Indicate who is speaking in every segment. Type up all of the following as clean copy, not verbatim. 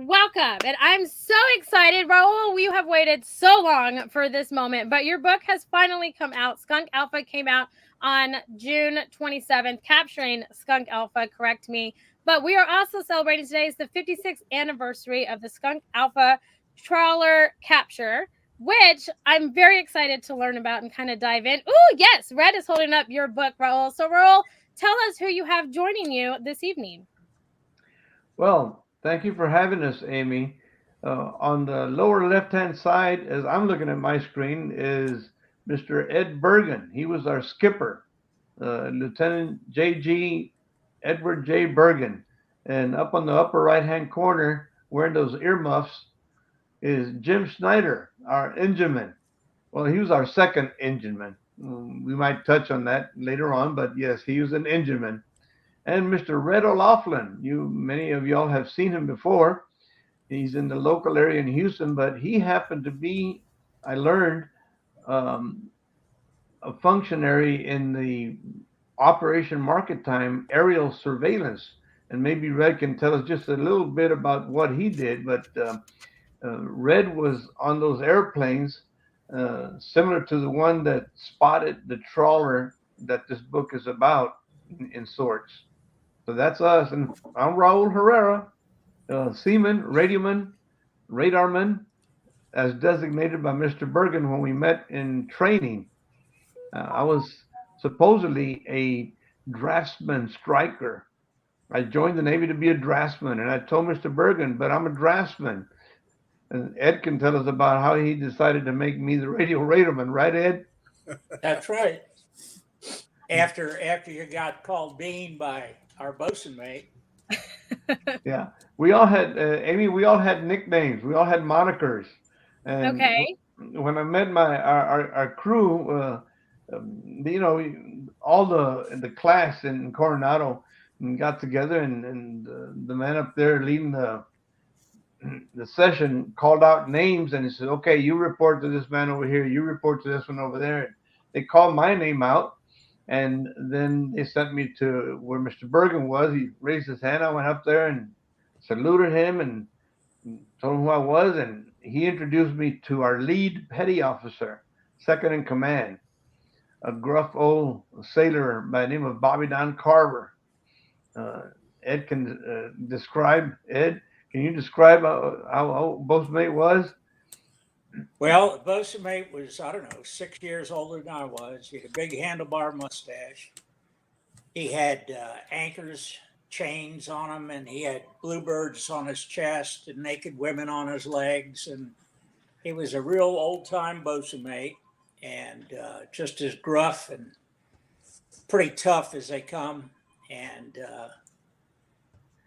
Speaker 1: welcome. And I'm so excited. Raul, you have waited so long for this moment, but your book has finally come out. Skunk Alpha came out on June 27th, capturing Skunk Alpha, correct me. But we are also celebrating today is the 56th anniversary of the Skunk Alpha trawler capture, which I'm very excited to learn about and kind of dive in. Oh, yes, Red is holding up your book, Raul. So, Raul, tell us who you have joining you this evening.
Speaker 2: Well, thank you for having us, Amy. On the lower left-hand side, as I'm looking at my screen, is Mr. Ed Bergen. He was our skipper, Lieutenant J.G. Edward J. Bergen. And up on the upper right-hand corner, wearing those earmuffs, is Jim Snyder, our engineman. Well, he was our second engineman. We might touch on that later on, but yes, he was an engineman. And Mr. Red O'Laughlin. Many of y'all have seen him before. He's in the local area in Houston, but he happened to be, I learned, um, a functionary in the Operation Market Time aerial surveillance. And maybe Red can tell us just a little bit about what he did. But Red was on those airplanes, similar to the one that spotted the trawler that this book is about in sorts. So that's us. And I'm Raul Herrera, seaman, radioman, radarman, as designated by Mr. Bergen when we met in training. I was supposedly a draftsman striker. I joined the Navy to be a draftsman, and I told Mr. Bergen, but I'm a draftsman. And Ed can tell us about how he decided to make me the radio radarman, right, Ed?
Speaker 3: That's right. After you got called Bean by our bosun mate.
Speaker 2: Yeah, we all had Amy. We all had nicknames. We all had monikers. And
Speaker 1: Okay.
Speaker 2: when I met our crew, all the class in Coronado got together, and the man up there leading the session called out names, and he said, "Okay, you report to this man over here. You report to this one over there." They called my name out, and then they sent me to where Mr. Bergen was. He raised his hand. I went up there and saluted him and told him who I was, and he introduced me to our lead petty officer, second in command, a gruff old sailor by the name of Bobby Don Carver. Uh, Ed can describe. Ed, can you describe how both mate was?
Speaker 3: Well, the bosun mate was, I don't know, 6 years older than I was. He had a big handlebar mustache. He had anchors, chains on him, and he had bluebirds on his chest and naked women on his legs. And he was a real old time bosun mate, and just as gruff and pretty tough as they come. And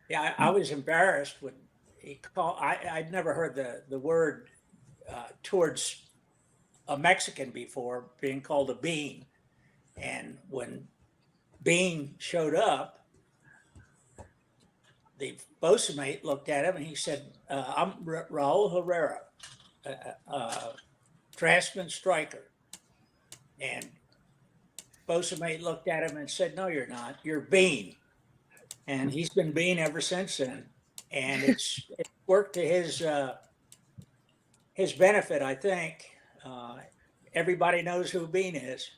Speaker 3: yeah, I was embarrassed when he called. I'd never heard the word towards a Mexican before being called a bean. And when Bean showed up, the bosun mate looked at him and he said, I'm Raul Herrera, draftsman striker. And bosun mate looked at him and said, no, you're not. You're Bean. And he's been Bean ever since then. And it worked to his benefit, I think. Everybody knows who Bean is.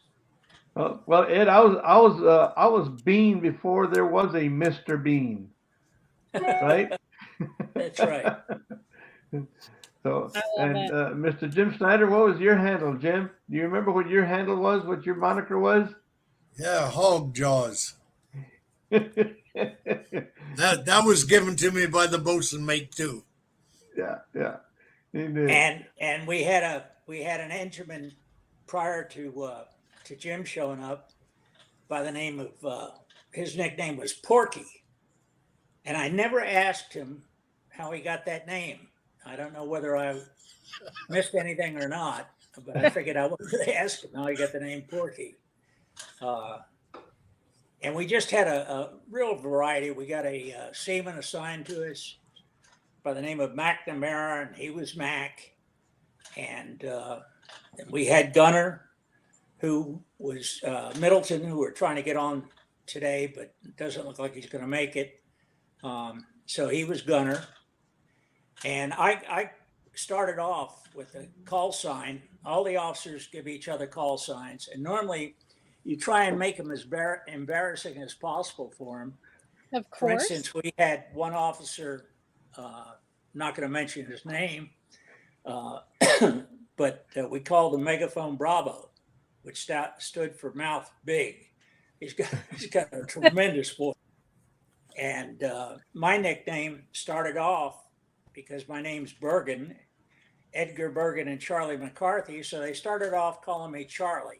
Speaker 2: Well, Ed, I was Bean before there was a Mr. Bean, right?
Speaker 3: That's right.
Speaker 2: So,
Speaker 1: I love
Speaker 2: and
Speaker 1: it.
Speaker 2: Mr. Jim Snyder, what was your handle, Jim? Do you remember what your handle was? What your moniker was?
Speaker 4: Yeah, hog jaws.
Speaker 2: Yeah,
Speaker 4: That was given to me by the bosun mate too.
Speaker 2: yeah, he did.
Speaker 3: And we had an engineman prior to Jim showing up by the name of his nickname was Porky, and I never asked him how he got that name. I don't know whether I missed anything or not, but I figured I would ask him how he got the name Porky. Uh, and we just had a real variety. We got a seaman assigned to us by the name of McNamara, and he was Mac. And we had Gunner, who was Middleton, who we're trying to get on today, but it doesn't look like he's going to make it. So he was Gunner. And I started off with a call sign. All the officers give each other call signs, and normally you try and make them as embarrassing as possible for them.
Speaker 1: Of
Speaker 3: For
Speaker 1: course.
Speaker 3: instance, we had one officer, not going to mention his name, but we called him Megaphone Bravo, which stood for mouth big. He's got a tremendous voice. And my nickname started off because my name's Bergen, Edgar Bergen and Charlie McCarthy. So they started off calling me Charlie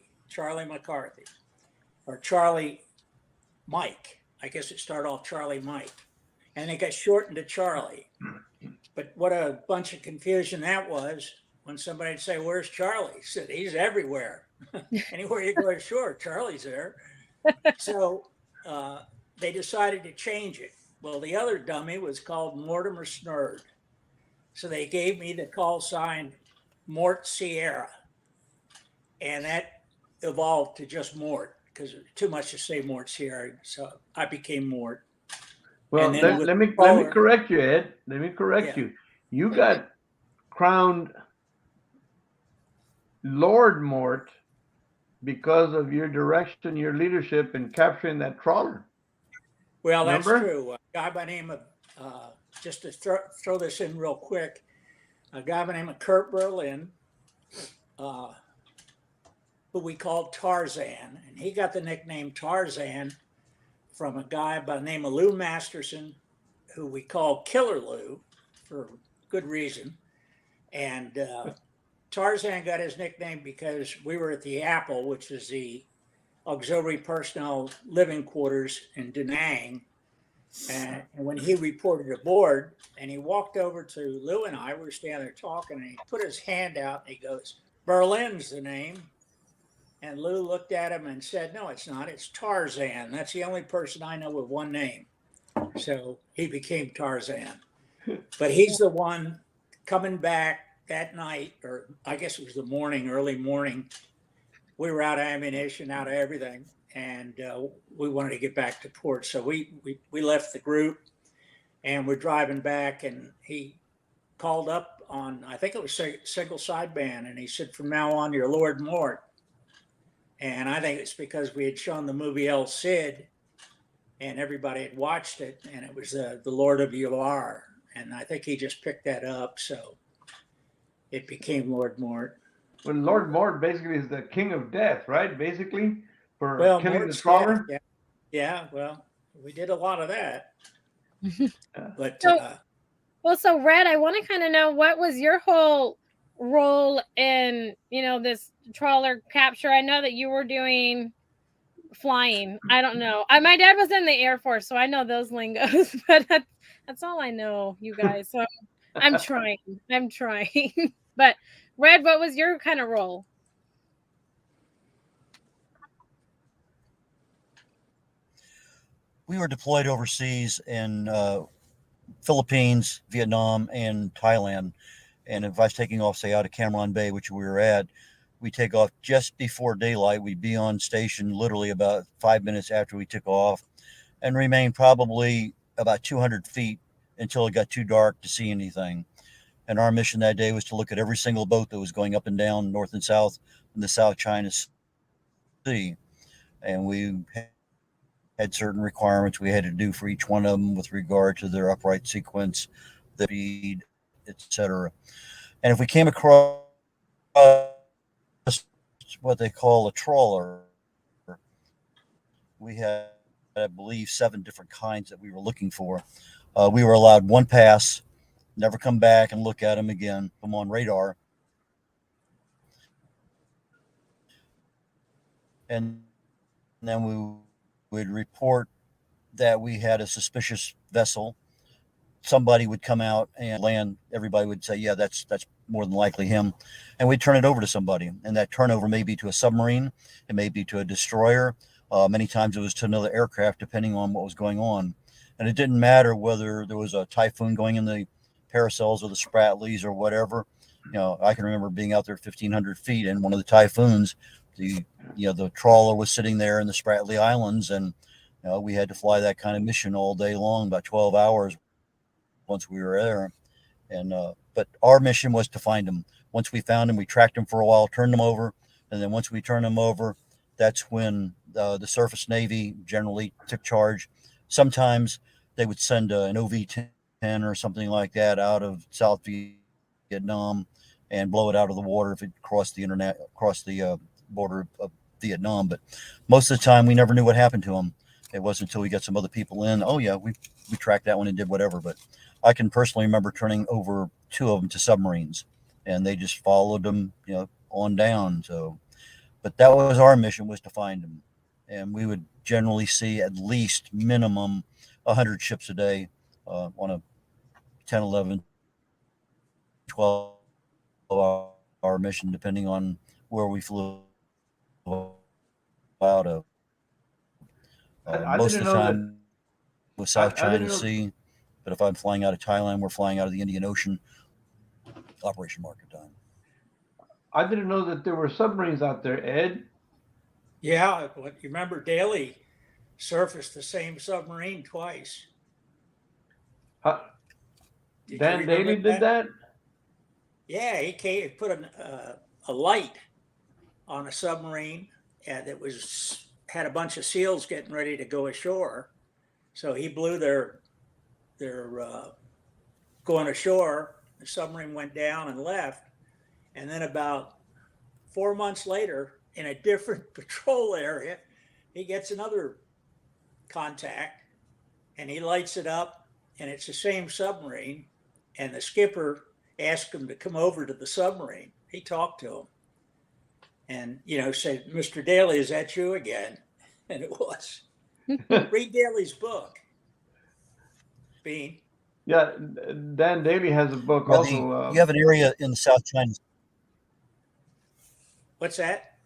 Speaker 3: McCarthy, or Charlie Mike. I guess it started off Charlie Mike, and it got shortened to Charlie. But what a bunch of confusion that was when somebody would say, "Where's Charlie?" He said, "He's everywhere. Anywhere you go, sure, Charlie's there." So they decided to change it. Well, the other dummy was called Mortimer Snurd. So they gave me the call sign Mort Sierra. And that evolved to just Mort because it was too much to say Mort Sierra. So I became Mort.
Speaker 2: Well, let me correct you, Ed. Let me correct you. You got crowned Lord Mort because of your direction, your leadership in capturing that trawler.
Speaker 3: Well, that's true. A guy by the name of, just to throw this in real quick, a guy by the name of Kurt Berlin, who we called Tarzan, and he got the nickname Tarzan from a guy by the name of Lou Masterson, who we called Killer Lou for good reason. And Tarzan got his nickname because we were at the Apple, which is the auxiliary personnel living quarters in Da Nang. And when he reported aboard and he walked over to Lou and I, we were standing there talking, and he put his hand out and he goes, "Berlin's the name." And Lou looked at him and said, "No, it's not. It's Tarzan. That's the only person I know with one name." So he became Tarzan. But he's the one coming back that night, or I guess it was the morning, early morning. We were out of ammunition, out of everything, and we wanted to get back to port. So we left the group, and we're driving back, and he called up on, I think it was single sideband, and he said, "From now on, you're Lord Mort." And I think it's because we had shown the movie El Cid, and everybody had watched it, and it was the Lord of Ular. And I think he just picked that up, so it became Lord Mort.
Speaker 2: Well, Lord Mort basically is the king of death, right? Basically, for killing
Speaker 3: Mort's
Speaker 2: the trawler.
Speaker 3: death, yeah, well, we did a lot of that. But
Speaker 1: so Red, I want to kind of know, what was your whole role in, this trawler capture? I know that you were doing flying. I don't know. My dad was in the Air Force, so I know those lingos, but that's all I know, you guys. So I'm trying. But Red, what was your kind of role?
Speaker 5: We were deployed overseas in Philippines, Vietnam, and Thailand. And if I was taking off, say, out of Cameron Bay, which we were at, we take off just before daylight. We'd be on station literally about 5 minutes after we took off, and remain probably about 200 feet until it got too dark to see anything. And our mission that day was to look at every single boat that was going up and down, north and south, in the South China Sea. And we had certain requirements we had to do for each one of them with regard to their upright sequence, the speed, etc. And if we came across what they call a trawler, we had, I believe, 7 different kinds that we were looking for. We were allowed one pass, never come back and look at them again, come on radar. And then we would report that we had a suspicious vessel. Somebody would come out and land. Everybody would say, "Yeah, that's more than likely him," and we'd turn it over to somebody. And that turnover may be to a submarine, it may be to a destroyer. Many times it was to another aircraft, depending on what was going on. And it didn't matter whether there was a typhoon going in the Paracels or the Spratlys or whatever. I can remember being out there 1,500 feet, and one of the typhoons, the trawler was sitting there in the Spratly Islands, and we had to fly that kind of mission all day long, about 12 hours once we were there. And but our mission was to find them. Once we found them, we tracked them for a while, turned them over, and then once we turned them over, that's when the Surface Navy generally took charge. Sometimes they would send an OV-10 or something like that out of South Vietnam and blow it out of the water if it crossed the border of Vietnam. But most of the time, we never knew what happened to them. It wasn't until we got some other people in. Oh yeah, we tracked that one and did whatever. But I can personally remember turning over 2 of them to submarines, and they just followed them, on down. So, but that was our mission, was to find them, and we would generally see at least minimum 100 ships a day on a 10, 11, 12-hour mission, depending on where we flew out of.
Speaker 2: I
Speaker 5: Most of
Speaker 2: didn't
Speaker 5: the
Speaker 2: know
Speaker 5: time with South
Speaker 2: I didn't
Speaker 5: China
Speaker 2: know.
Speaker 5: Sea, but if I'm flying out of Thailand, we're flying out of the Indian Ocean. Operation Market Time.
Speaker 2: I didn't know that there were submarines out there, Ed.
Speaker 3: Yeah, but you remember Daly surfaced the same submarine twice.
Speaker 2: Huh,
Speaker 3: Did you
Speaker 2: Dan
Speaker 3: remember
Speaker 2: Daly did that?
Speaker 3: Yeah, he put a light on a submarine that had a bunch of SEALs getting ready to go ashore. So he blew their going ashore. The submarine went down and left. And then about 4 months later, in a different patrol area, he gets another contact and he lights it up, and it's the same submarine. And the skipper asked him to come over to the submarine. He talked to him and, said, "Mr. Daly, is that you again?" And it was. Read Daly's book, Bean.
Speaker 2: Yeah, Dan Daly has a book
Speaker 5: Yeah,
Speaker 2: also.
Speaker 5: you have an area in the South China.
Speaker 3: What's that?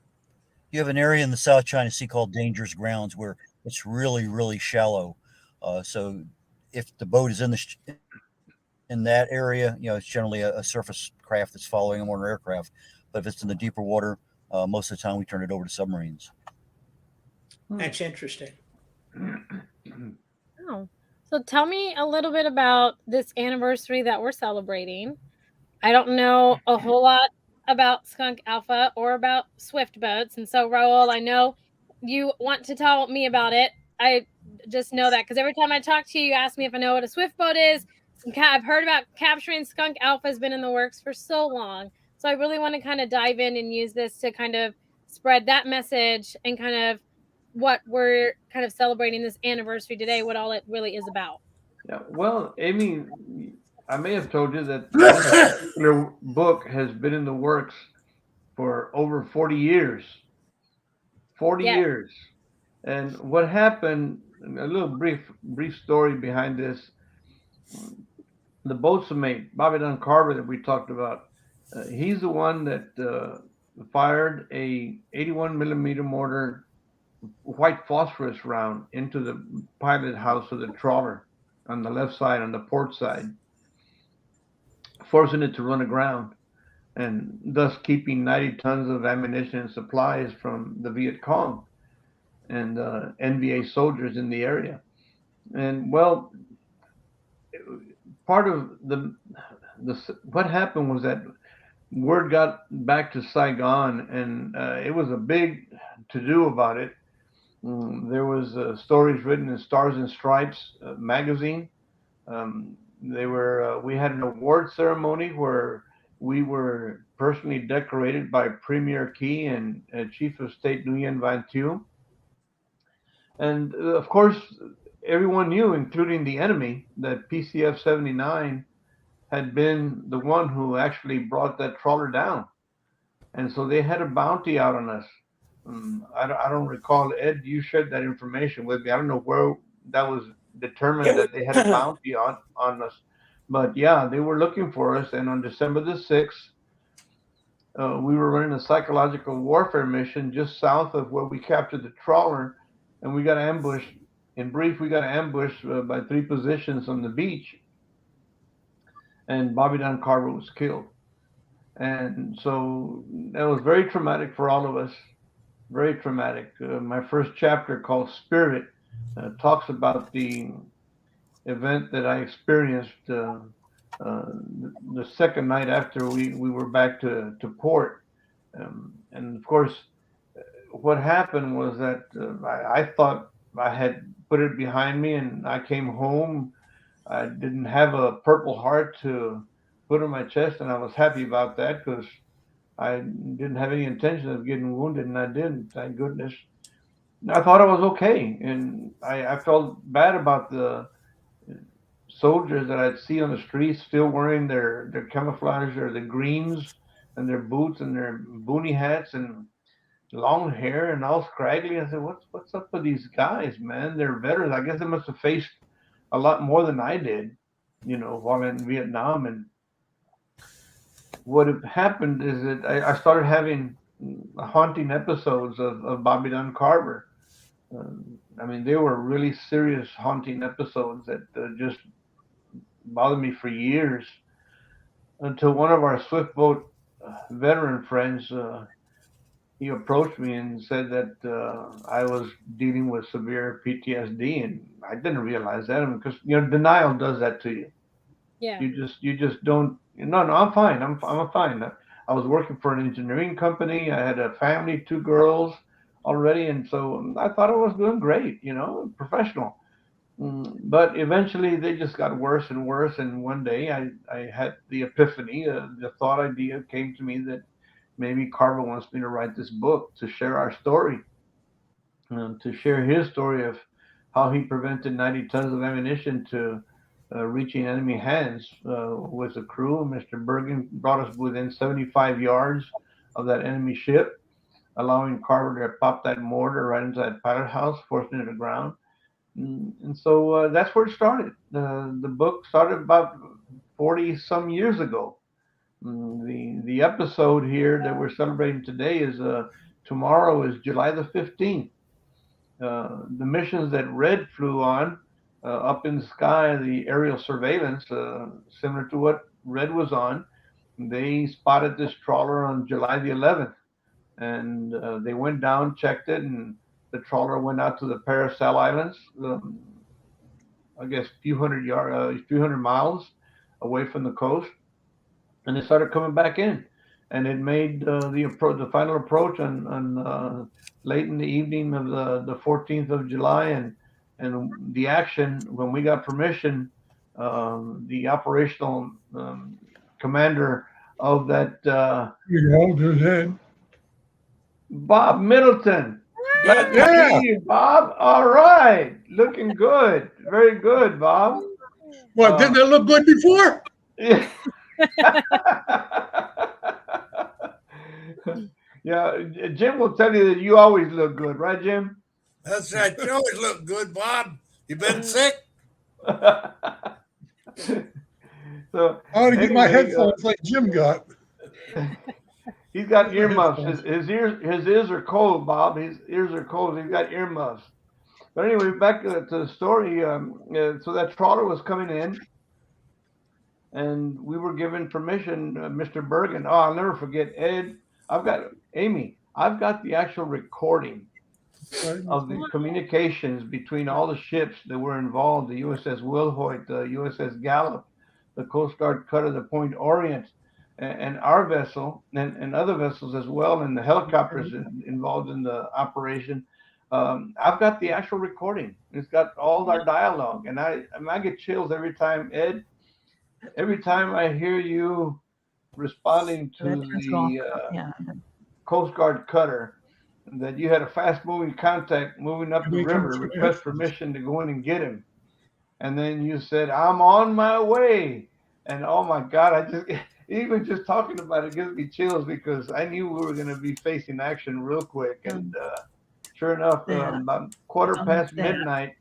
Speaker 5: You have an area in the South China Sea called Dangerous Grounds, where it's really, really shallow. So if the boat is in that area, it's generally a surface craft that's following them, or an aircraft. But if it's in the deeper water, most of the time we turn it over to submarines.
Speaker 3: That's interesting.
Speaker 1: Oh. So tell me a little bit about this anniversary that we're celebrating. I don't know a whole lot about Skunk Alpha or about Swift boats. And so, Raul, I know you want to tell me about it. I just know that because every time I talk to you, you ask me if I know what a Swift boat is. I've heard about capturing Skunk Alpha has been in the works for so long. So I really want to kind of dive in and use this to kind of spread that message and kind of what we're kind of celebrating this anniversary today, what all it really is about.
Speaker 2: Yeah, well, Amy, I may have told you that this particular book has been in the works for over 40 years. 40
Speaker 1: Yes.
Speaker 2: years. And what happened, a little brief story behind this. The boatswain, Bobby Dunn Carver, that we talked about, he's the one that fired a 81 millimeter mortar white phosphorus round into the pilot house of the trawler on the left side, on the port side, forcing it to run aground, and thus keeping 90 tons of ammunition and supplies from the Viet Cong and NVA soldiers in the area. And well, part of what happened was that word got back to Saigon, and it was a big to do about it. There was stories written in Stars and Stripes magazine. We had an award ceremony where we were personally decorated by Premier Key and Chief of State Nguyen Van Thieu. And of course, everyone knew, including the enemy, that PCF 79 had been the one who actually brought that trawler down. And so they had a bounty out on us. I don't recall, Ed, you shared that information with me. I don't know where that was determined that they had a bounty on us. But yeah, they were looking for us. And on December the 6th, we were running a psychological warfare mission just south of where we captured the trawler. And we got ambushed. In brief, we got ambushed by 3 positions on the beach. And Bobby Dunn Carver was killed. And so that was very traumatic for all of us. Very traumatic. My first chapter, called Spirit, talks about the event that I experienced the second night after we were back to port. And of course, what happened was that I thought I had put it behind me, and I came home. I didn't have a Purple Heart to put on my chest, and I was happy about that because I didn't have any intention of getting wounded, and I didn't. Thank goodness. I thought I was okay, and I felt bad about the soldiers that I'd see on the streets still wearing their camouflage or the greens and their boots and their boonie hats and long hair and all scraggly. I said, what's up with these guys, man? They're veterans. I guess they must have faced a lot more than I did, while in Vietnam. And what had happened is that I started having haunting episodes of Bobby Dunn Carver. I mean, they were really serious haunting episodes that just bothered me for years until one of our swift boat veteran friends he approached me and said that I was dealing with severe PTSD, and I didn't realize that. I mean, because denial does that to you.
Speaker 1: Yeah.
Speaker 2: You just don't. No, I'm fine. I'm fine. I was working for an engineering company. I had a family, 2 girls already, and so I thought I was doing great. Professional. But eventually they just got worse and worse. And one day I had the epiphany, the thought idea came to me that maybe Carver wants me to write this book to share our story, to share his story of how he prevented 90 tons of ammunition to reaching enemy hands with the crew. Mr. Bergen brought us within 75 yards of that enemy ship, allowing Carver to pop that mortar right into that pilot house, forcing it to ground. And so that's where it started. The book started about 40 some years ago. The episode here that we're celebrating today is tomorrow is July the 15th. The missions that Red flew on up in the sky, the aerial surveillance, similar to what Red was on, they spotted this trawler on July the 11th, and they went down, checked it, and the trawler went out to the Paracel Islands, I guess few hundred miles away from the coast, and it started coming back in, and it made the final approach on late in the evening of the 14th of July, and the action when we got permission, the operational commander of that
Speaker 6: You hold his head.
Speaker 2: Bob Middleton. Glad to
Speaker 6: Yeah.
Speaker 2: see you, Bob. All right, looking good, very good, Bob.
Speaker 6: What, didn't it look good before?
Speaker 2: Yeah. Yeah, Jim will tell you that you always look good, right, Jim?
Speaker 4: That's right. You always look good, Bob. You been sick?
Speaker 2: So
Speaker 6: I ought to get my
Speaker 2: anyway,
Speaker 6: headphones like Jim got.
Speaker 2: he's got earmuffs. His ears are cold, Bob. His ears are cold. He's got earmuffs. But anyway, back to the story. So that trawler was coming in, and we were given permission. Mr. Bergen. Oh, I'll never forget Ed. Amy. I've got the actual recording of the communications between all the ships that were involved: the USS Wilhoit, the USS Gallup, the Coast Guard cutter, the Point Orient, and our vessel, and other vessels as well, and the helicopters involved in the operation. I've got the actual recording. It's got all our dialogue, and I get chills every time, Ed. Every time I hear you responding to the Coast Guard cutter, that you had a fast-moving contact moving up the river, request permission to go in and get him, and then you said, "I'm on my way," and oh my God, even just talking about it gives me chills because I knew we were going to be facing action real quick, and sure enough, about quarter past midnight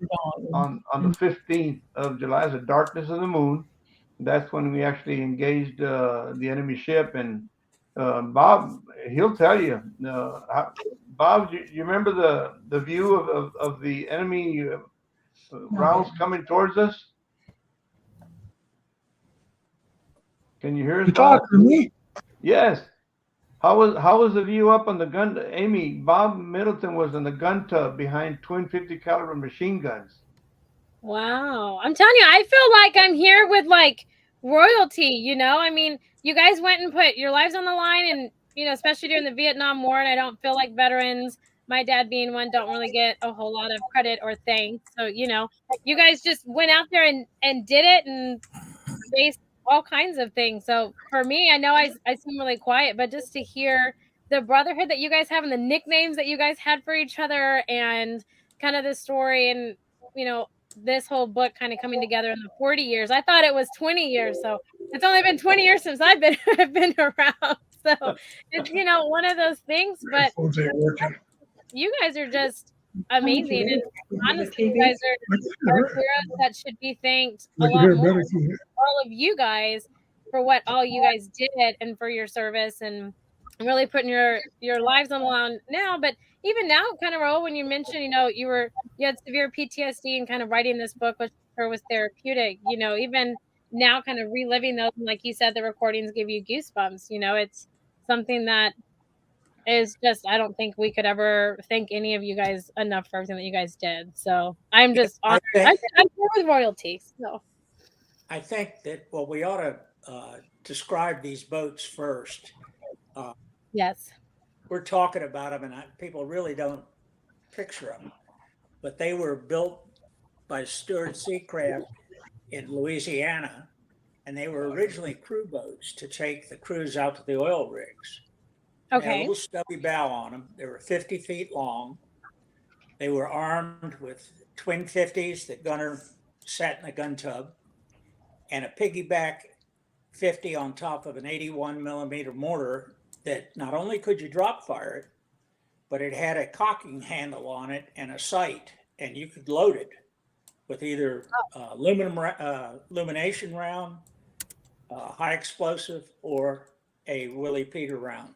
Speaker 2: on the 15th of July, the darkness of the moon, that's when we actually engaged the enemy ship. And Bob, he'll tell you. Bob, you remember the view of the enemy rounds coming towards us? Can you hear us,
Speaker 6: You
Speaker 2: Bob?
Speaker 6: talk to me?
Speaker 2: Yes. How was the view up on the gun? Amy, Bob Middleton was in the gun tub behind twin 50 caliber machine guns.
Speaker 1: Wow. I'm telling you, I feel like I'm here with royalty, you know? I mean, you guys went and put your lives on the line, and, you know, especially during the Vietnam War, and I don't feel like veterans, my dad being one, don't really get a whole lot of credit or thanks. So, you know, you guys just went out there and did it and faced all kinds of things. So for me, I know I seem really quiet, but just to hear the brotherhood that you guys have and the nicknames that you guys had for each other and kind of the story and, you know, this whole book kind of coming together in the 40 years. I thought it was 20 years. So it's only been 20 years since I've been I've been around. So it's, you know, one of those things, but
Speaker 6: Phones ain't working.
Speaker 1: you guys are just amazing. And honestly, you guys are heroes that should be thanked a
Speaker 6: I can
Speaker 1: lot
Speaker 6: hear
Speaker 1: more.
Speaker 6: better from here.
Speaker 1: All of you guys for what all you guys did and for your service and really putting your lives on the line now. But even now, kind of, Raul, when you mentioned, you know, you had severe PTSD and kind of writing this book, which was therapeutic, you know, even now kind of reliving those, and like you said, the recordings give you goosebumps. You know, it's something that is just, I don't think we could ever thank any of you guys enough for everything that you guys did. So I'm just honored. I'm here with royalty. So
Speaker 3: I think that, well, we ought to describe these boats first.
Speaker 1: yes.
Speaker 3: We're talking about them, and people really don't picture them, but they were built by Stuart Seacraft in Louisiana, and they were originally crew boats to take the crews out to the oil rigs. They had a
Speaker 1: Okay.
Speaker 3: little stubby bow on them. They were 50 feet long. They were armed with twin 50s that gunner sat in the gun tub, and a piggyback 50 on top of an 81 millimeter mortar that not only could you drop fire it, but it had a cocking handle on it and a sight, and you could load it with either illumination round, high explosive, or a Willie Peter round.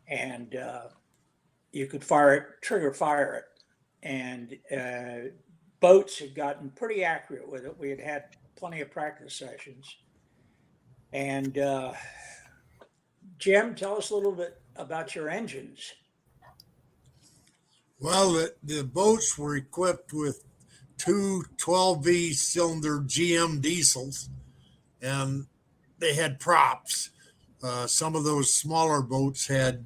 Speaker 3: And you could fire it, trigger fire it. And boats had gotten pretty accurate with it. We had had plenty of practice sessions. And Jim, tell us a little bit about your engines.
Speaker 4: Well, the boats were equipped with two 12V cylinder GM diesels, and they had props. Some of those smaller boats had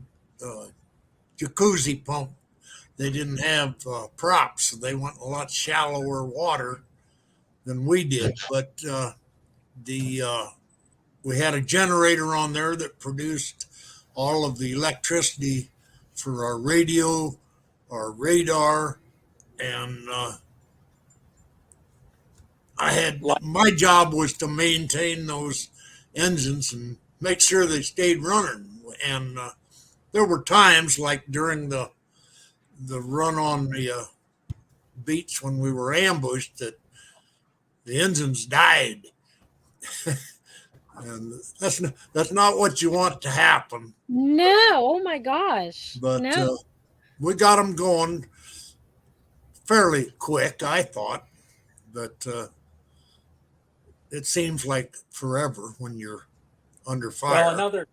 Speaker 4: jacuzzi pump. They didn't have props. They went a lot shallower water than we did. But we had a generator on there that produced all of the electricity for our radio, our radar, and my job was to maintain those engines and make sure they stayed running. And there were times, like during the run on the beach when we were ambushed, that the engines died. And that's not what you want to happen.
Speaker 1: No. Oh my gosh.
Speaker 4: But
Speaker 1: no.
Speaker 4: We got them going fairly quick, I thought. But it seems like forever when you're under fire.
Speaker 3: Well,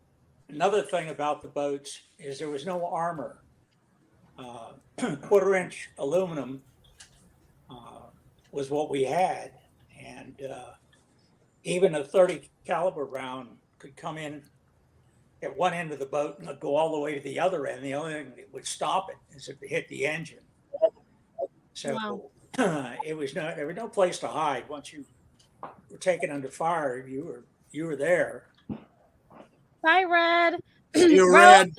Speaker 3: another thing about the boats is there was no armor. 1/4-inch aluminum was what we had, and even a 30 caliber round could come in at one end of the boat and go all the way to the other end. The only thing that would stop it is if it hit the engine. So there was no place to hide. Once you were taken under fire, you were there.
Speaker 1: Hi, Red.
Speaker 4: You Red.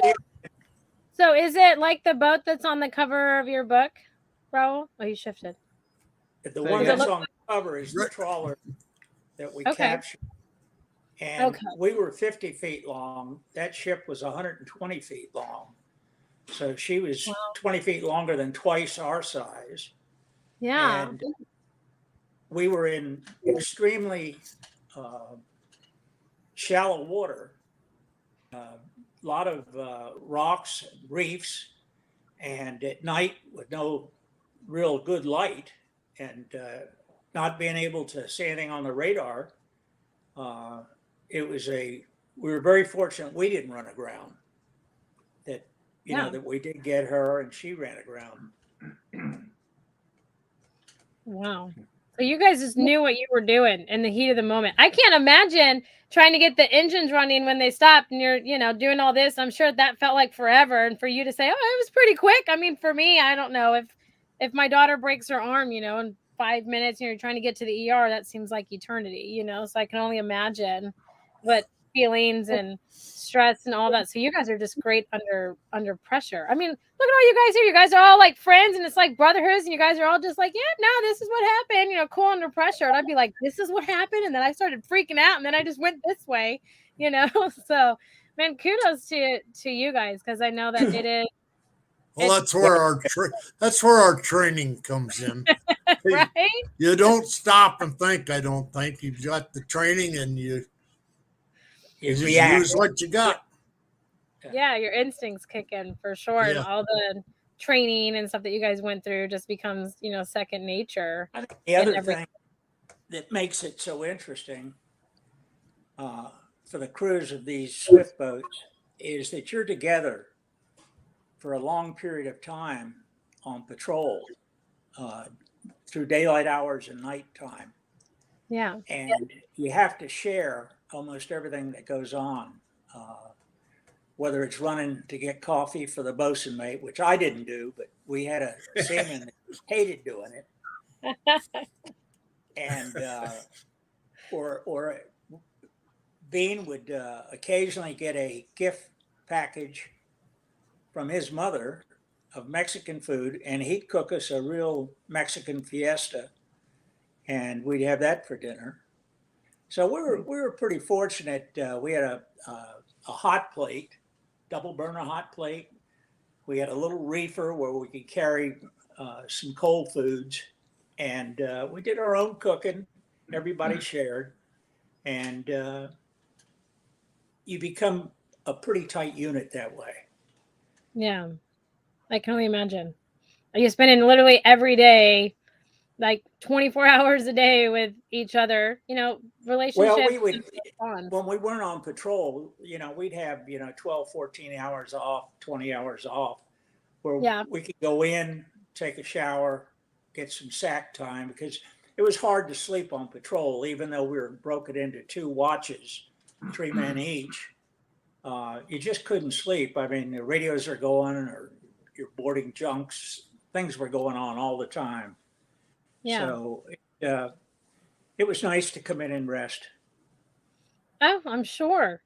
Speaker 1: So is it like the boat that's on the cover of your book, Raul? Oh, you shifted.
Speaker 3: The one that's on the cover is the trawler that we captured. And we were 50 feet long. That ship was 120 feet long. So she was 20 feet longer than twice our size.
Speaker 1: Yeah.
Speaker 3: And we were in extremely shallow water, a lot of rocks, reefs, and at night with no real good light and not being able to see anything on the radar. We were very fortunate we didn't run aground, that, you know, that we did get her and she ran aground.
Speaker 1: Wow. So you guys just knew what you were doing in the heat of the moment. I can't imagine trying to get the engines running when they stopped and you're, doing all this. I'm sure that felt like forever. And for you to say, oh, it was pretty quick. I mean, for me, I don't know if my daughter breaks her arm, in 5 minutes, you're trying to get to the ER, that seems like eternity, so I can only imagine what feelings and stress and all that. So you guys are just great under pressure. I mean, look at all you guys here. You guys are all like friends and it's like brotherhoods, and you guys are all just like, yeah, no, this is what happened, cool under pressure. And I'd be like, this is what happened. And then I started freaking out and then I just went this way, So man, kudos to you guys, because I know that it is.
Speaker 4: Well, that's where our training comes in.
Speaker 1: Right?
Speaker 4: You don't stop and think. I don't think you've got the training, and you just use what you got.
Speaker 1: Yeah, your instincts kick in for sure, and all the training and stuff that you guys went through just becomes, second nature.
Speaker 3: I think the other thing that makes it so interesting for the crews of these swift boats is that you're together for a long period of time on patrol through daylight hours and nighttime.
Speaker 1: Yeah.
Speaker 3: And you have to share almost everything that goes on, whether it's running to get coffee for the bosun mate, which I didn't do, but we had a seaman that hated doing it. And, or Bean would occasionally get a gift package from his mother of Mexican food, and he'd cook us a real Mexican fiesta, and we'd have that for dinner. So we were pretty fortunate. We had a hot plate, double burner hot plate. We had a little reefer where we could carry some cold foods, and we did our own cooking. Everybody shared, and you become a pretty tight unit that way.
Speaker 1: Yeah, I can only imagine. You're spending literally every day, like 24 hours a day with each other, relationships.
Speaker 3: Well, we would, when we weren't on patrol, we'd have, 12, 14 hours off, 20 hours off, where we could go in, take a shower, get some sack time, because it was hard to sleep on patrol, even though we were broken into 2 watches, 3 men each. You just couldn't sleep. I mean, the radios are going, or you're boarding junks. Things were going on all the time.
Speaker 1: Yeah.
Speaker 3: So it was nice to come in and rest.
Speaker 1: Oh, I'm sure.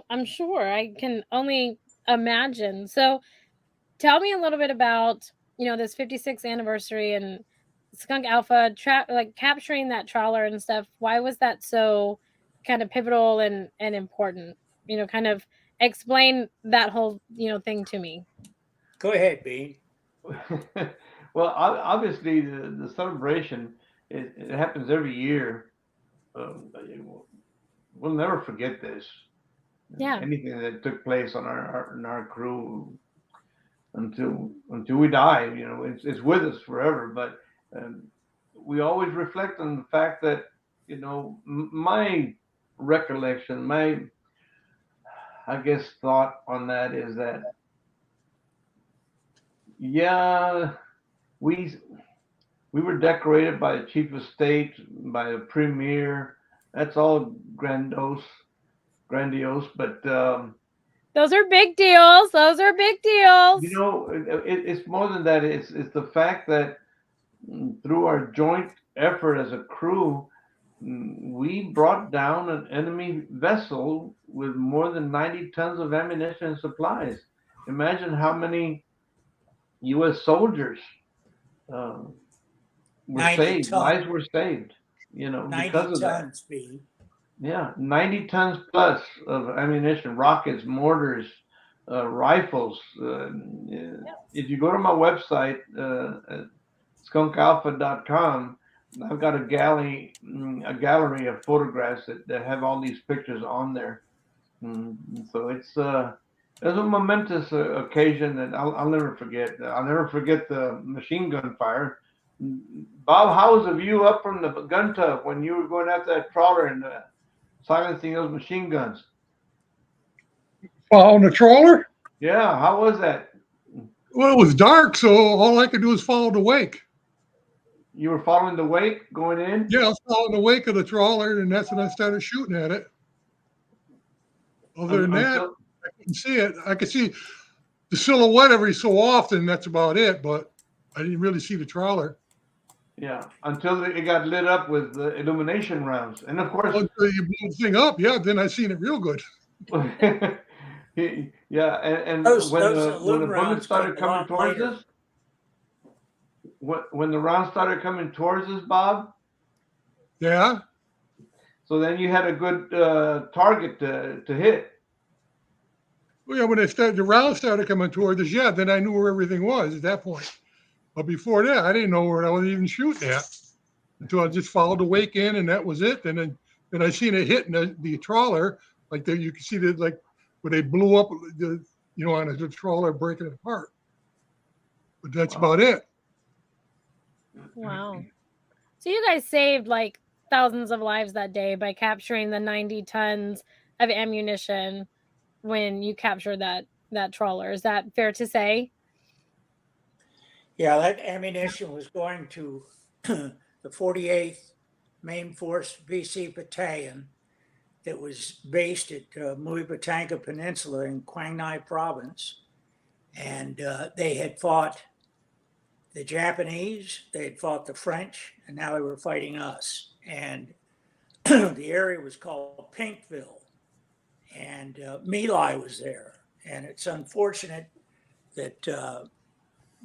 Speaker 1: I'm sure. I can only imagine. So tell me a little bit about, this 56th anniversary and Skunk Alpha, like capturing that trawler and stuff. Why was that so kind of pivotal and important? Kind of explain that whole, thing to me.
Speaker 3: Go ahead, Bean.
Speaker 2: Well, obviously the celebration, it happens every year. We'll never forget this.
Speaker 1: Yeah.
Speaker 2: Anything that took place on our crew until we die, it's with us forever. But we always reflect on the fact that, my recollection, I guess thought on that is that, we were decorated by the chief of state, by the premier. That's all grandiose, but
Speaker 1: those are big deals.
Speaker 2: It's more than that. It's the fact that through our joint effort as a crew, we brought down an enemy vessel with more than 90 tons of ammunition and supplies. Imagine how many U.S. soldiers were saved. Lives were saved, because of that.
Speaker 3: Speed.
Speaker 2: Yeah, 90 tons plus of ammunition, rockets, mortars, rifles. If you go to my website, skunkalpha.com, I've got a gallery of photographs that have all these pictures on there. So it's a momentous occasion that I'll never forget. I'll never forget the machine gun fire. Bob, how was the view up from the gun tub when you were going after that trawler and silencing those machine guns?
Speaker 6: On the trawler?
Speaker 2: Yeah, how was that?
Speaker 6: Well, it was dark, so all I could do was follow the wake.
Speaker 2: You were following the wake going in?
Speaker 6: Yeah, I was following the wake of the trawler, and that's when I started shooting at it. Other than that,
Speaker 2: Until,
Speaker 6: I couldn't see it. I could see the silhouette every so often. That's about it. But I didn't really see the trawler.
Speaker 2: yeah, until it got lit up with the illumination rounds. And of course,
Speaker 6: Until you blew the thing up, yeah, then I seen it real good.
Speaker 2: yeah, and
Speaker 3: Those
Speaker 2: when
Speaker 3: loom
Speaker 2: the bullets
Speaker 3: rounds
Speaker 2: started
Speaker 3: came a
Speaker 2: coming
Speaker 3: lot
Speaker 2: towards
Speaker 3: later.
Speaker 2: us, when the rounds started coming towards us, Bob,
Speaker 6: Yeah.
Speaker 2: so then you had a good target to hit.
Speaker 6: Well, yeah, when the round started coming towards us, yeah, then I knew where everything was at that point. But before that, I didn't know where I was even shooting at until I just followed the wake in, and that was it. And then I seen it hitting the trawler, like you can see that, like where they blew up on the trawler, breaking it apart. But that's about it.
Speaker 1: Wow. So you guys saved like thousands of lives that day by capturing the 90 tons of ammunition when you captured that trawler. Is that fair to say?
Speaker 3: Yeah, that ammunition was going to the 48th Main Force VC Battalion that was based at Muipatanka Peninsula in Quang Ngai Province. And they had fought the Japanese, they had fought the French, and now they were fighting us. And the area was called Pinkville. And My Lai was there. And it's unfortunate that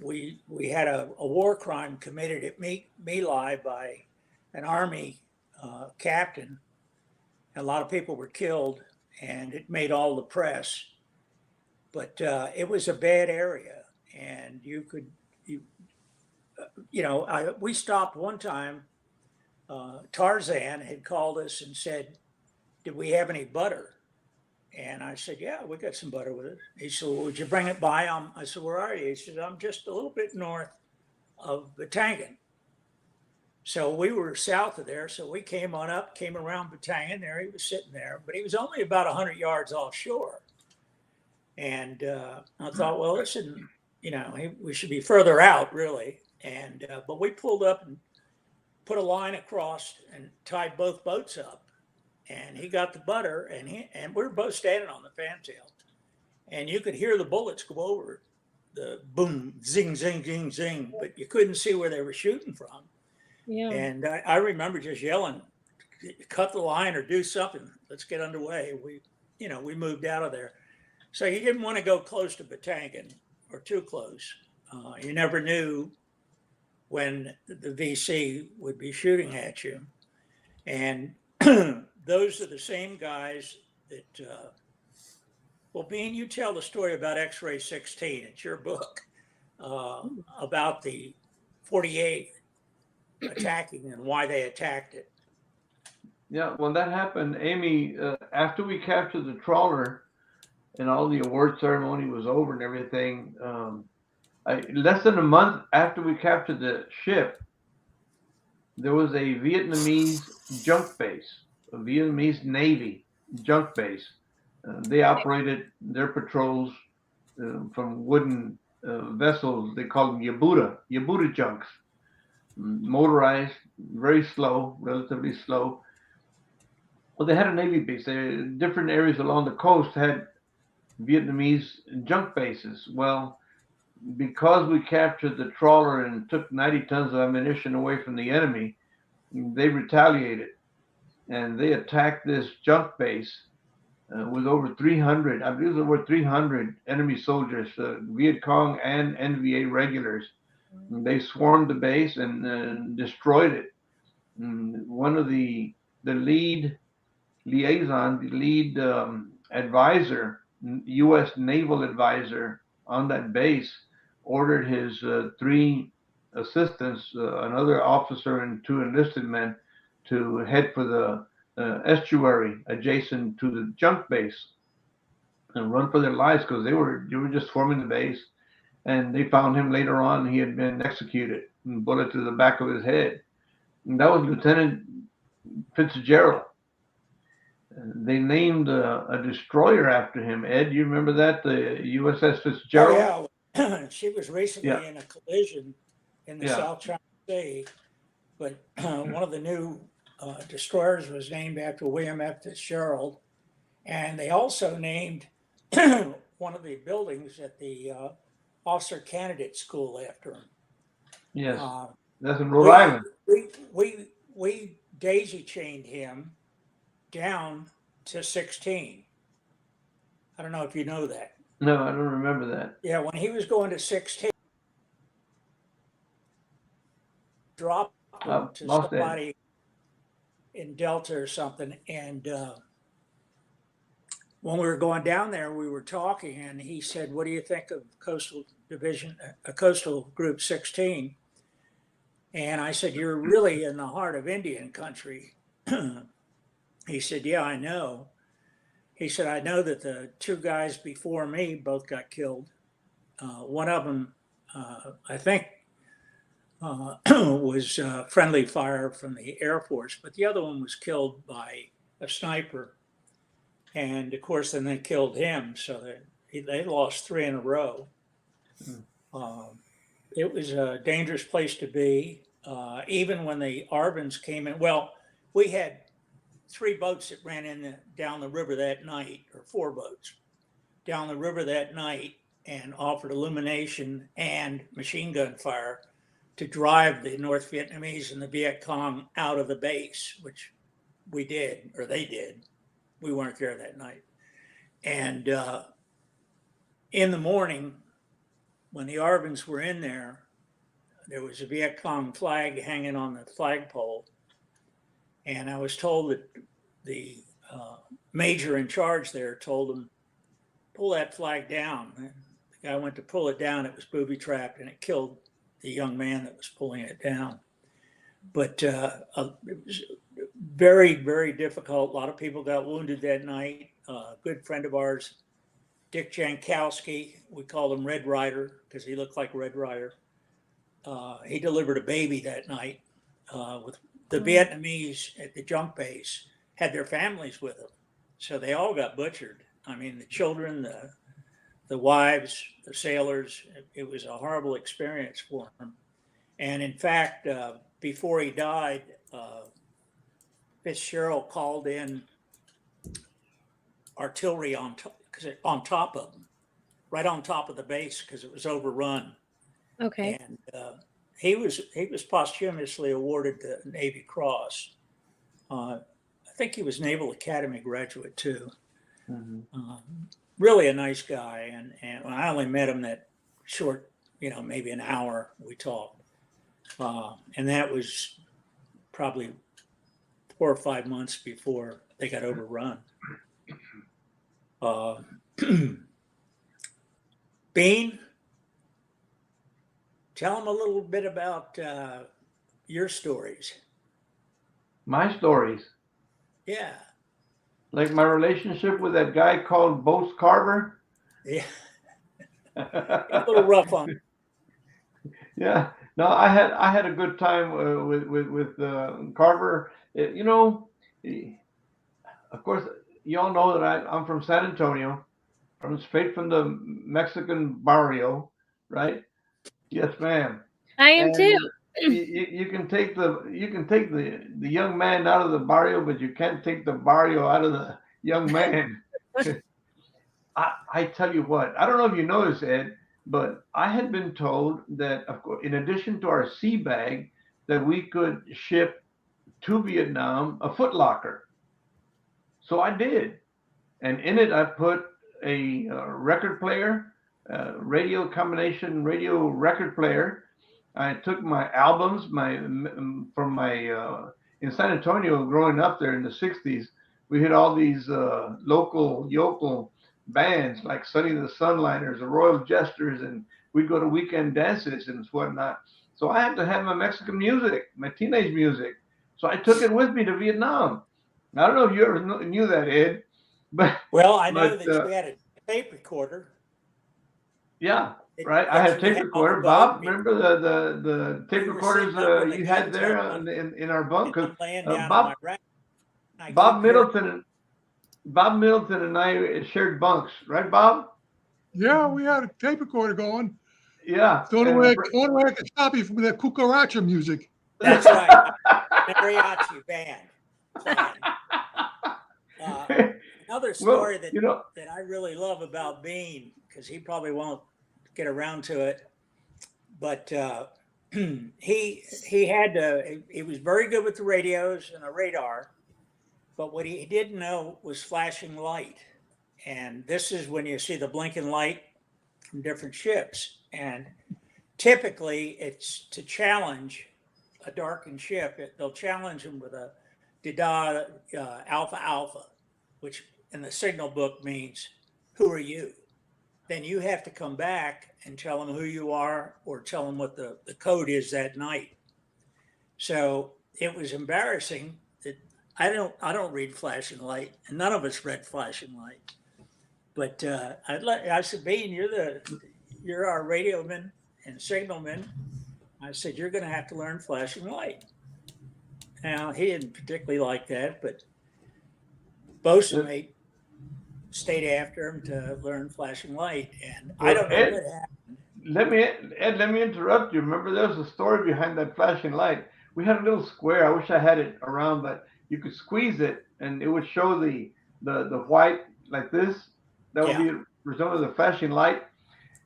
Speaker 3: we had a war crime committed at My Lai by an Army captain. A lot of people were killed, and it made all the press. But it was a bad area, and we stopped one time. Tarzan had called us and said, "Did we have any butter?" And I said, "Yeah, we got some butter with it." He said, "Well, would you bring it by?" I said, "Where are you?" He said, "I'm just a little bit north of Batangan." So we were south of there. So we came on up, came around Batangan. There he was sitting there, but he was only about 100 yards offshore. And I thought, well, this shouldn't, we should be further out, really. And but we pulled up and put a line across and tied both boats up. And he got the butter, and we were both standing on the fantail, and you could hear the bullets go over the boom, zing, zing, zing, zing, but you couldn't see where they were shooting from.
Speaker 1: Yeah.
Speaker 3: And I remember just yelling, "Cut the line or do something. Let's get underway." We moved out of there. So you didn't want to go close to Batangan or too close. You never knew when the VC would be shooting at you. And those are the same guys that, Bean, you tell the story about X-Ray 16. It's your book about the 48th attacking and why they attacked it.
Speaker 2: Yeah, well, that happened, Amy, after we captured the trawler and all the award ceremony was over and everything. Less than a month after we captured the ship, there was a Vietnamese junk base, a Vietnamese Navy junk base. They operated their patrols from wooden vessels. They called them Yabuta junks, motorized, very slow, relatively slow. Well, they had a Navy base. Different areas along the coast had Vietnamese junk bases. Well, because we captured the trawler and took 90 tons of ammunition away from the enemy, they retaliated and they attacked this junk base with over 300, I believe there were 300 enemy soldiers, Viet Cong and NVA regulars. They swarmed the base and destroyed it. One of the lead liaison, the lead advisor, U.S. naval advisor on that base, ordered his 3 assistants, another officer and 2 enlisted men, to head for the estuary adjacent to the junk base and run for their lives because they were just swarming the base. And they found him later on. He had been executed, bullet to the back of his head. And that was Lieutenant Fitzgerald. They named a destroyer after him. Ed, you remember that? The USS Fitzgerald?
Speaker 3: Oh, yeah. She was recently in a collision in the South China Sea. but one of the new destroyers was named after William F. Fitzgerald, and they also named one of the buildings at the Officer Candidate School after him.
Speaker 2: Yes, that's in Rhode Island.
Speaker 3: We daisy chained him down to 16. I don't know if you know that.
Speaker 2: No, I don't remember that.
Speaker 3: Yeah, when he was going to 16, dropped him to
Speaker 2: Lost
Speaker 3: somebody in Delta or something. And when we were going down there, we were talking, and he said, "What do you think of Coastal Division, Coastal Group 16?" And I said, "You're really in the heart of Indian country." He said, "Yeah, I know." He said, "I know that the two guys before me both got killed. One of them, I think, was friendly fire from the Air Force, but the other one was killed by a sniper. And of course, then they killed him. So they lost 3 in a row. It was a dangerous place to be. Even when the Arvins came in, well, we had 3 boats that ran in down the river that night, or 4 boats down the river that night, and offered illumination and machine gun fire to drive the North Vietnamese and the Viet Cong out of the base, which we did, or they did. We weren't there that night. And in the morning, when the Arvins were in there was a Viet Cong flag hanging on the flagpole. And I was told that the major in charge there told him, "Pull that flag down." And the guy went to pull it down. It was booby trapped, and it killed the young man that was pulling it down. But it was very, very difficult. A lot of people got wounded that night. A good friend of ours, Dick Jankowski, we called him Red Rider because he looked like Red Rider. He delivered a baby that night. With the Vietnamese at the junk base had their families with them, so they all got butchered. I mean, the children, the wives, the sailors. It was a horrible experience for him. And in fact, before he died, Fitzgerald called in artillery on top of him, right on top of the base, because it was overrun.
Speaker 1: Okay.
Speaker 3: And he was posthumously awarded the Navy Cross. I think he was Naval Academy graduate too. Mm-hmm. Really a nice guy, and I only met him that short, maybe an hour we talked, and that was probably 4 or 5 months before they got overrun. Bean, tell them a little bit about your stories.
Speaker 2: My stories?
Speaker 3: Yeah.
Speaker 2: Like my relationship with that guy called Boats Carver?
Speaker 3: Yeah. A little rough on him.
Speaker 2: Yeah. No, I had a good time with Carver. Of course, you all know that I'm from San Antonio. I'm straight from the Mexican barrio, right? Yes, ma'am.
Speaker 1: I am too.
Speaker 2: You can take the young man out of the barrio, but you can't take the barrio out of the young man. I tell you what, I don't know if you noticed, Ed, but I had been told that, of course, in addition to our sea bag, that we could ship to Vietnam a Foot Locker. So I did, and in it I put a record player, radio combination radio record player. I took my albums, from my in San Antonio, growing up there in the 60s, we had all these local yokel bands like Sonny the Sunliners, the Royal Jesters, and we'd go to weekend dances and whatnot. So I had to have my Mexican music, my teenage music. So I took it with me to Vietnam. I don't know if you ever knew that, Ed. But
Speaker 3: I know that you had a tape recorder.
Speaker 2: Yeah, right. I had a tape recorder. Bob, remember the tape recorders you had there in our bunk? Bob Middleton and I shared bunks, right, Bob?
Speaker 6: Yeah, we had a tape recorder going.
Speaker 2: Yeah.
Speaker 6: The only way I could stop you from that cucaracha music.
Speaker 3: That's right. Mariachi band. Another story that I really love about Bean, because he probably won't get around to it, but he was very good with the radios and the radar, but what he didn't know was flashing light. And this is when you see the blinking light from different ships. And typically it's to challenge a darkened ship. They'll challenge them with a Dida Alpha Alpha, which in the signal book means, who are you? Then you have to come back and tell them who you are or tell them what the code is that night. So it was embarrassing that I don't read flashing light, and none of us read flashing light. But I said, Bean, you're our radioman and signalman. I said, you're going to have to learn flashing light. Now, he didn't particularly like that, but bosun mate stayed after him to learn flashing light. And I don't know what happened.
Speaker 2: Let me interrupt you. Remember, there was a story behind that flashing light. We had a little square. I wish I had it around, but you could squeeze it and it would show the white like this. That would be result of the flashing light.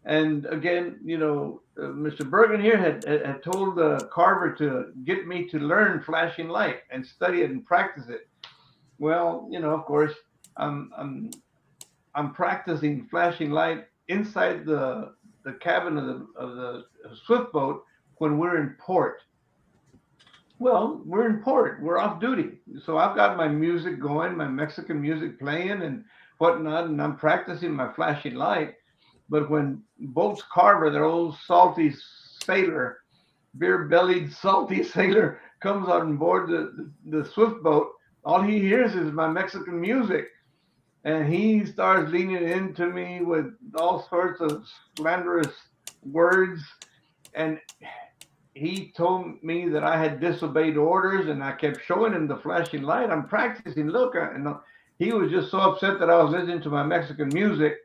Speaker 2: And again, Mr. Bergen here had told Carver to get me to learn flashing light and study it and practice it. Well, of course, I'm practicing flashing light inside the cabin of the swift boat when we're in port. Well, we're in port. We're off duty. So I've got my music going, my Mexican music playing and whatnot, and I'm practicing my flashing light. But when Boats Carver, their old salty sailor, beer-bellied salty sailor, comes on board the swift boat, all he hears is my Mexican music. And he starts leaning into me with all sorts of slanderous words. And he told me that I had disobeyed orders, and I kept showing him the flashing light. I'm practicing. Look, and he was just so upset that I was listening to my Mexican music.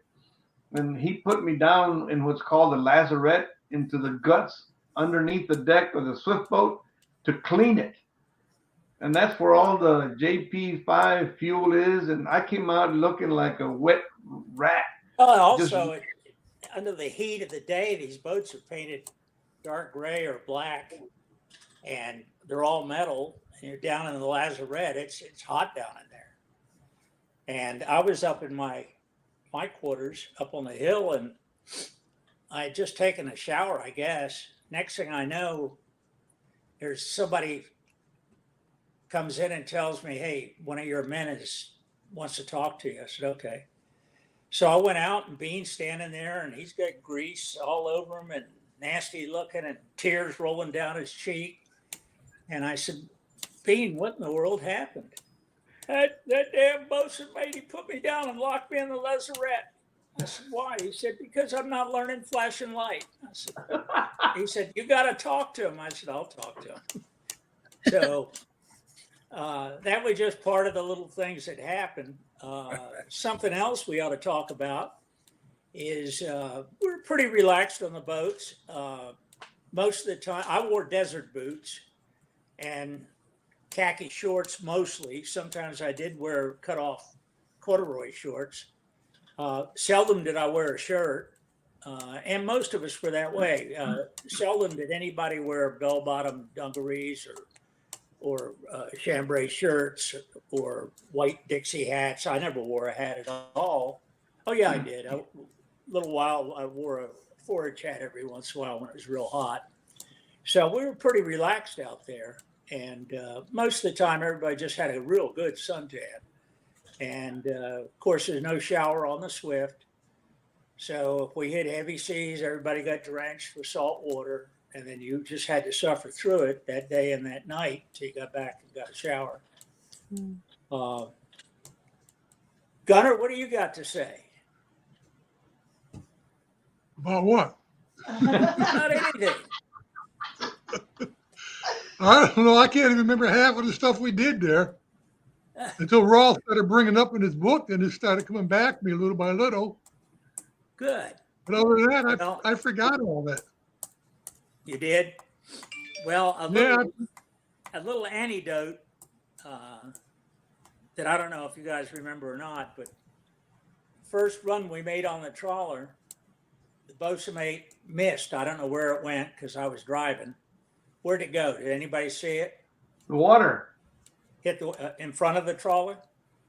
Speaker 2: And he put me down in what's called the lazarette, into the guts underneath the deck of the swift boat to clean it. And that's where all the JP5 fuel is. And I came out looking like a wet rat.
Speaker 3: Oh, also, under the heat of the day, these boats are painted dark gray or black, and they're all metal. And you're down in the lazarette. It's hot down in there. And I was up in my quarters up on the hill, and I had just taken a shower, I guess. Next thing I know, there's somebody comes in and tells me, hey, one of your men wants to talk to you. I said, okay. So I went out, and Bean's standing there, and he's got grease all over him and nasty looking and tears rolling down his cheek. And I said, Bean, what in the world happened? That damn bosun mate, he put me down and locked me in the lazarette. I said, why? He said, because I'm not learning flashing light. I said, he said, you got to talk to him. I said, I'll talk to him. So that was just part of the little things that happened. Something else we ought to talk about is we're pretty relaxed on the boats. Most of the time, I wore desert boots and khaki shorts mostly. Sometimes I did wear cut off corduroy shorts. Seldom did I wear a shirt. And most of us were that way. Seldom did anybody wear bell bottom dungarees or chambray shirts or white Dixie hats. I never wore a hat at all. Oh yeah, I did. A little while I wore a forage hat every once in a while when it was real hot. So we were pretty relaxed out there. And most of the time, everybody just had a real good suntan. And of course, there's no shower on the Swift. So if we hit heavy seas, everybody got drenched with salt water. And then you just had to suffer through it that day and that night until you got back and got a shower. Gunnar, what do you got to say?
Speaker 6: About what?
Speaker 3: Not anything.
Speaker 6: I don't know. I can't even remember half of the stuff we did there until Raul started bringing up in his book, and it started coming back to me little by little.
Speaker 3: Good.
Speaker 6: But other than that, I forgot all that.
Speaker 3: You did? Well, a little anecdote that I don't know if you guys remember or not, but first run we made on the trawler, the boatswain missed. I don't know where it went because I was driving. Where'd it go? Did anybody see it?
Speaker 2: The water.
Speaker 3: Hit the in front of the trawler?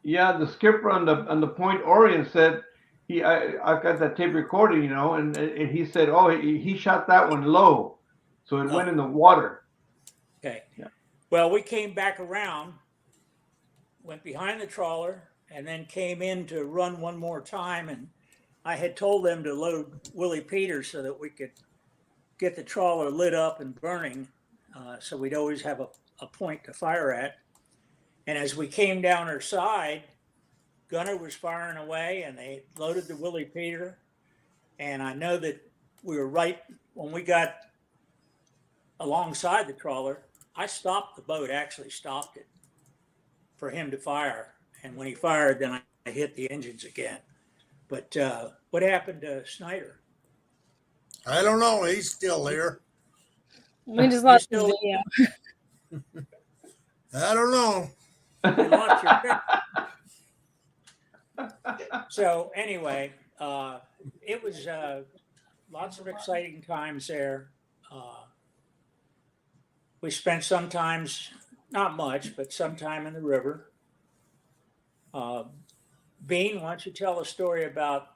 Speaker 2: Yeah, the skipper on the Point Orient said I got that tape recording, you know, and he said, oh, he shot that one low, so it went in the water.
Speaker 3: Okay.
Speaker 2: Yeah.
Speaker 3: Well, we came back around, went behind the trawler, and then came in to run one more time. And I had told them to load Willie Peters so that we could get the trawler lit up and burning, so we'd always have a point to fire at. And as we came down her side, Gunner was firing away, and they loaded the Willie Peter. And I know that we were right when we got alongside the trawler. I stopped the boat, actually stopped it for him to fire. And when he fired, then I hit the engines again. But what happened to Snyder?
Speaker 4: I don't know. He's still here.
Speaker 1: We just lost the video.
Speaker 4: I don't know.
Speaker 3: You lost your pick. So anyway, it was lots of exciting times there. We spent sometimes, not much, but some time in the river. Bean, why don't you tell a story about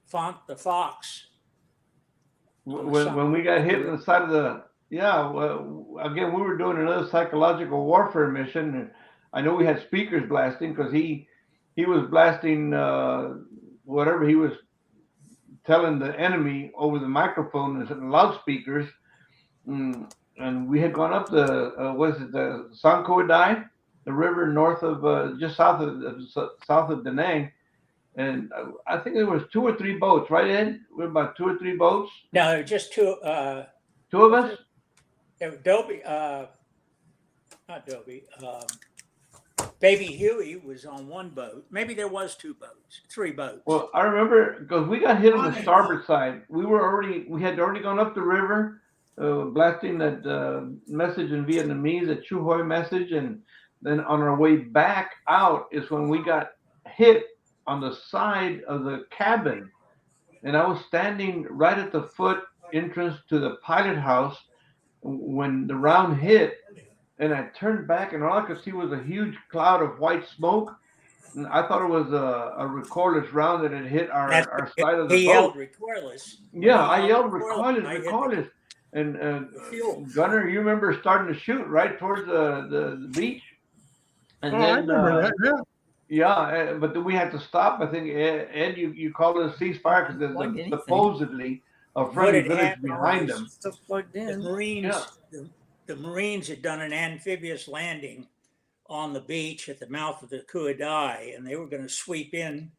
Speaker 3: Font the Fox?
Speaker 2: When we got hit in the side of the, well, again, we were doing another psychological warfare mission. And I know we had speakers blasting because he was blasting whatever he was telling the enemy over the microphone and loudspeakers. And we had gone up the the Skunk, the river north of just south of Da Nang, and I think there was 2 or 3 boats, right, Ed? We were about 2 or 3 boats.
Speaker 3: No, just two.
Speaker 2: 2 of us.
Speaker 3: Dobie, not Dobie. Baby Huey was on one boat. Maybe there was 2 boats, 3 boats.
Speaker 2: Well, I remember because we got hit on the starboard side. We had already gone up the river, blasting that message in Vietnamese, a Chu Hoi message, and then on our way back out is when we got hit on the side of the cabin, and I was standing right at the foot entrance to the pilot house when the round hit. And I turned back, and all I could see was a huge cloud of white smoke. And I thought it was a recoilless round that had hit our side of the boat.
Speaker 3: He yelled recoilless.
Speaker 2: Yeah, I yelled recoilless. And Gunner, you remember starting to shoot right towards the beach. And then, I remember that, yeah. But then we had to stop. I think, Ed, you called it a ceasefire because there's supposedly a friendly village behind them.
Speaker 7: Stuff plugged in.
Speaker 3: The Marines had done an amphibious landing on the beach at the mouth of the Kua Dai, and they were going to sweep in.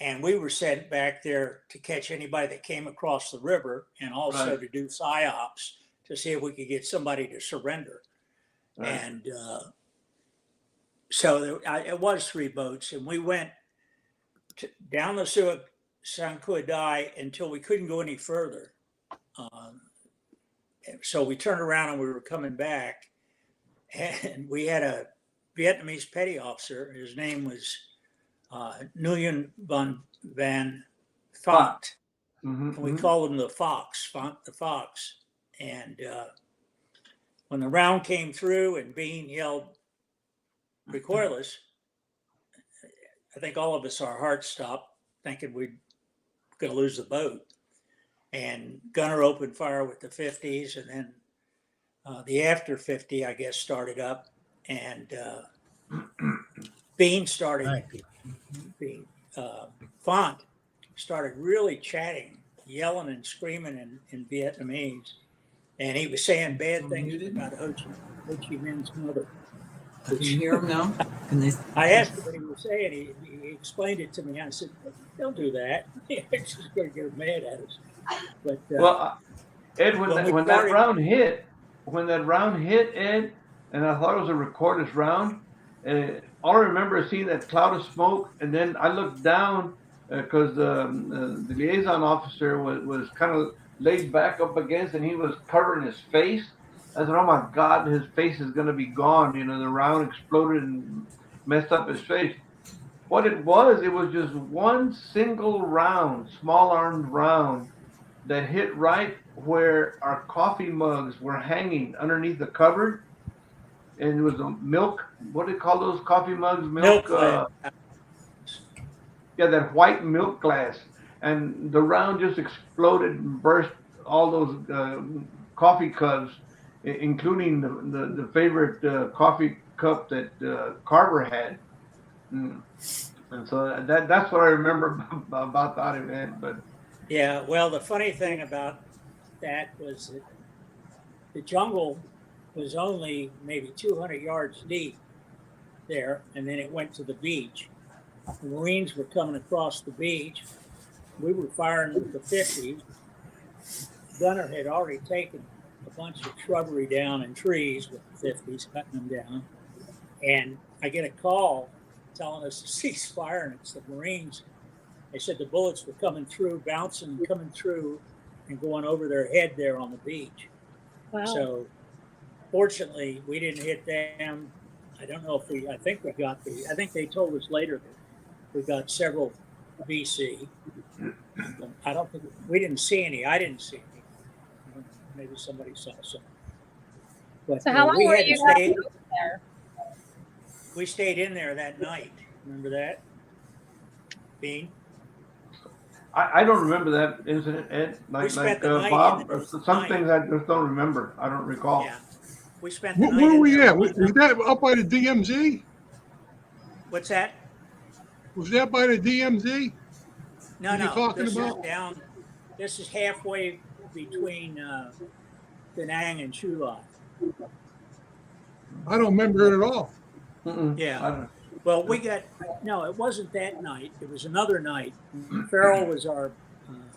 Speaker 3: And we were sent back there to catch anybody that came across the river, and also to do psyops to see if we could get somebody to surrender. Right. And so it was 3 boats, and we went down the San Kua Dai until we couldn't go any further. So we turned around and we were coming back, and we had a Vietnamese petty officer. His name was Nguyen Van Font. Mm-hmm. We called him the Fox, Font the Fox. And when the round came through and Bean yelled recoilless, I think all of us, our hearts stopped, thinking we're going to lose the boat. And Gunner opened fire with the 50s, and then the after 50, I guess, started up, and Bean started. Font started really chatting, yelling and screaming in Vietnamese, and he was saying bad things about Ho Chi Minh's mother.
Speaker 7: Can you hear him now?
Speaker 3: I asked him what he was saying. He explained it to me. I said, "Don't do that. It's just going to get mad at us." But
Speaker 2: Ed, when that round hit, Ed, and I thought it was a recoilless round. All I remember is seeing that cloud of smoke, and then I looked down because the liaison officer was kind of laid back up against, and he was covering his face. I said, "Oh my God, his face is gonna be gone." You know, the round exploded and messed up his face. What it was just one single round, small armed round that hit right where our coffee mugs were hanging underneath the cupboard, and it was a milk. What do you call those coffee mugs?
Speaker 3: Milk
Speaker 2: Milk.
Speaker 3: glass.
Speaker 2: Yeah, that white milk glass, and the round just exploded and burst all those coffee cups, including the favorite coffee cup that Carver had. Mm. And so that's what I remember about that event. But
Speaker 3: Yeah, well, the funny thing about that was that the jungle was only maybe 200 yards deep there, and then it went to the beach. The Marines were coming across the beach. We were firing with the 50s. Gunner had already taken a bunch of shrubbery down and trees with the 50s, cutting them down. And I get a call telling us to cease firing. It's the Marines. They said the bullets were coming through, bouncing, coming through, and going over their head there on the beach.
Speaker 1: Wow.
Speaker 3: So fortunately, we didn't hit them. I don't know if I think we got I think they told us later that we got several BC. I don't think, we didn't see any. I didn't see any. Maybe somebody saw some. But
Speaker 1: So how long
Speaker 3: we
Speaker 1: were
Speaker 3: had
Speaker 1: you
Speaker 3: to stay,
Speaker 1: there?
Speaker 3: we stayed in there that night. Remember that? Bean?
Speaker 2: I don't remember that incident, Ed. Like
Speaker 3: spent the night
Speaker 2: Bob,
Speaker 3: in there.
Speaker 2: some things I just don't remember. I don't recall.
Speaker 3: Yeah. We spent the night
Speaker 6: Where were
Speaker 3: in
Speaker 6: we
Speaker 3: there.
Speaker 6: at? Was that up by the DMZ?
Speaker 3: What's that?
Speaker 6: Was that by the DMZ?
Speaker 3: No,
Speaker 6: What are you
Speaker 3: no.
Speaker 6: talking
Speaker 3: This
Speaker 6: about?
Speaker 3: is down. This is halfway between Penang and Chulai.
Speaker 6: I don't remember it at all.
Speaker 3: Yeah.
Speaker 2: I don't.
Speaker 3: Well, no, it wasn't that night. It was another night. Farrell was our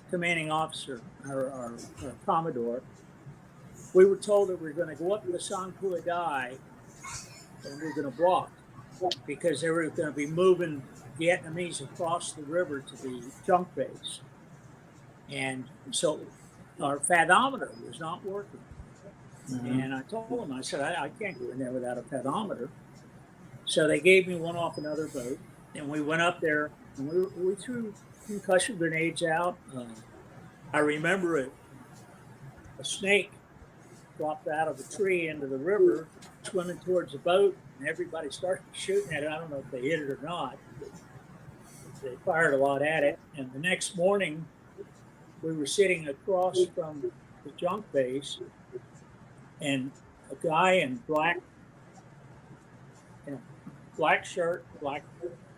Speaker 3: commanding officer, our Commodore. We were told that we were going to go up to the Sangpua Dai and we were going to block because they were going to be moving Vietnamese across the river to the junk base. And so our fathometer was not working. Mm-hmm. And I told them, I said, I can't go in there without a fathometer. So they gave me one off another boat, and we went up there, and we threw concussion grenades out. I remember a snake dropped out of a tree into the river, swimming towards the boat, and everybody started shooting at it. I don't know if they hit it or not. They fired a lot at it, and the next morning, we were sitting across from the junk base, and a guy in black shirt, black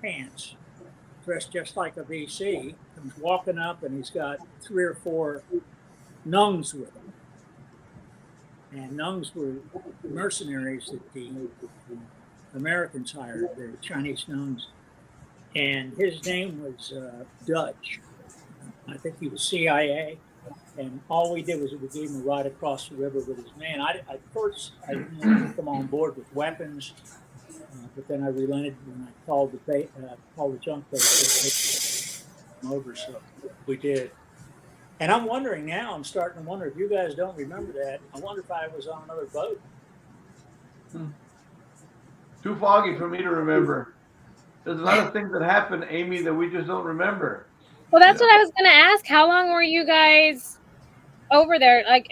Speaker 3: pants, dressed just like a VC, comes walking up, and he's got 3 or 4 Nungs with him. And Nungs were mercenaries that the Americans hired, the Chinese Nungs. And his name was Dutch. I think he was CIA. And all we did was we gave him a ride across the river with his man. At first, I didn't want to come on board with weapons. But then I relented when I called the junk base to come over, so we did. And I'm wondering now, I'm starting to wonder if you guys don't remember that. I wonder if I was on another boat.
Speaker 2: Too foggy for me to remember. There's a lot of things that happened, Amy, that we just don't remember.
Speaker 1: Well, that's what I was going to ask. How long were you guys over there? Like,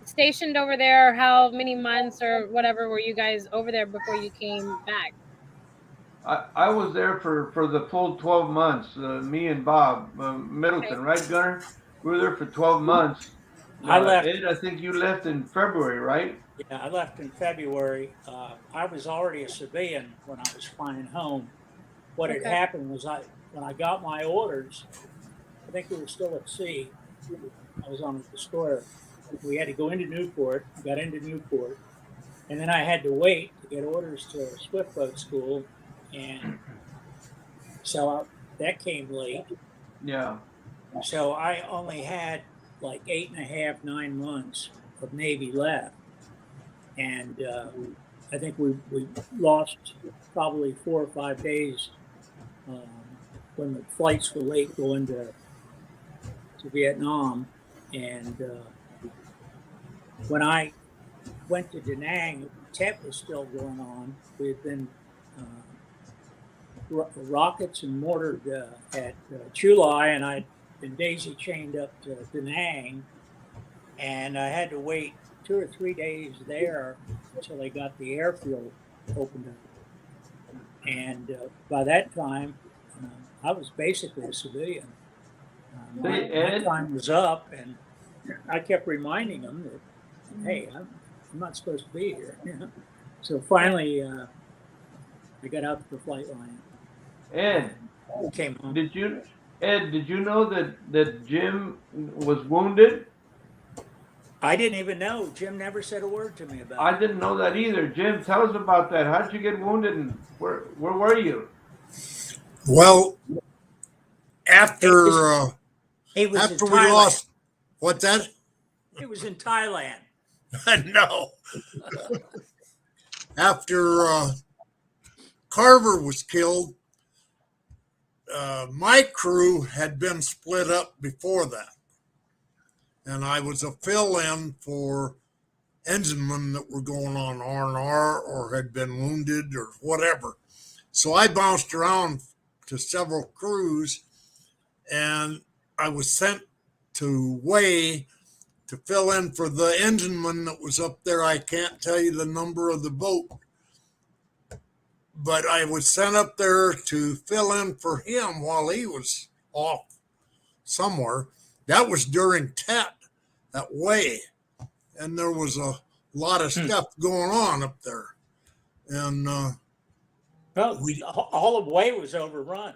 Speaker 1: stationed over there? How many months or whatever were you guys over there before you came back?
Speaker 2: I was there for the full 12 months. Me and Bob Middleton, okay. Right, Gunner? We were there for 12 months.
Speaker 3: I left.
Speaker 2: Ed, I think you left in February, right?
Speaker 3: Yeah, I left in February. I was already a civilian when I was flying home. What had happened was when I got my orders, I think we were still at sea. I was on a destroyer. We had to go into Newport, got into Newport, and then I had to wait to get orders to Swift Boat School, and so that came late.
Speaker 2: Yeah.
Speaker 3: So I only had like 8.5, 9 months of Navy left, and I think we lost probably 4 or 5 days when the flights were late going to Vietnam, and when I went to Da Nang, Tet was still going on. We had been rockets and mortared at Chulai, and I'd been daisy chained up to Da Nang, and I had to wait 2 or 3 days there until they got the airfield opened up. And by that time, I was basically a civilian. My time was up, and I kept reminding them that, hey, I'm not supposed to be here. So finally, I got out to the flight line.
Speaker 2: Ed,
Speaker 3: Came home.
Speaker 2: did you know that Jim was wounded?
Speaker 3: I didn't even know. Jim never said a word to me about it.
Speaker 2: I didn't know that either. Jim, tell us about that. How'd you get wounded, and where were you?
Speaker 4: Well, after
Speaker 3: He was
Speaker 4: after
Speaker 3: in
Speaker 4: we
Speaker 3: Thailand.
Speaker 4: lost, what's that?
Speaker 3: He was in Thailand.
Speaker 4: No. After Carver was killed, my crew had been split up before that. And I was a fill-in for enginemen that were going on R&R or had been wounded or whatever. So I bounced around to several crews, and I was sent to Way to fill in for the engineman that was up there. I can't tell you the number of the boat, but I was sent up there to fill in for him while he was off somewhere. That was during Tet at Way, and there was a lot of stuff going on up there. And
Speaker 3: Well, all of Way was overrun.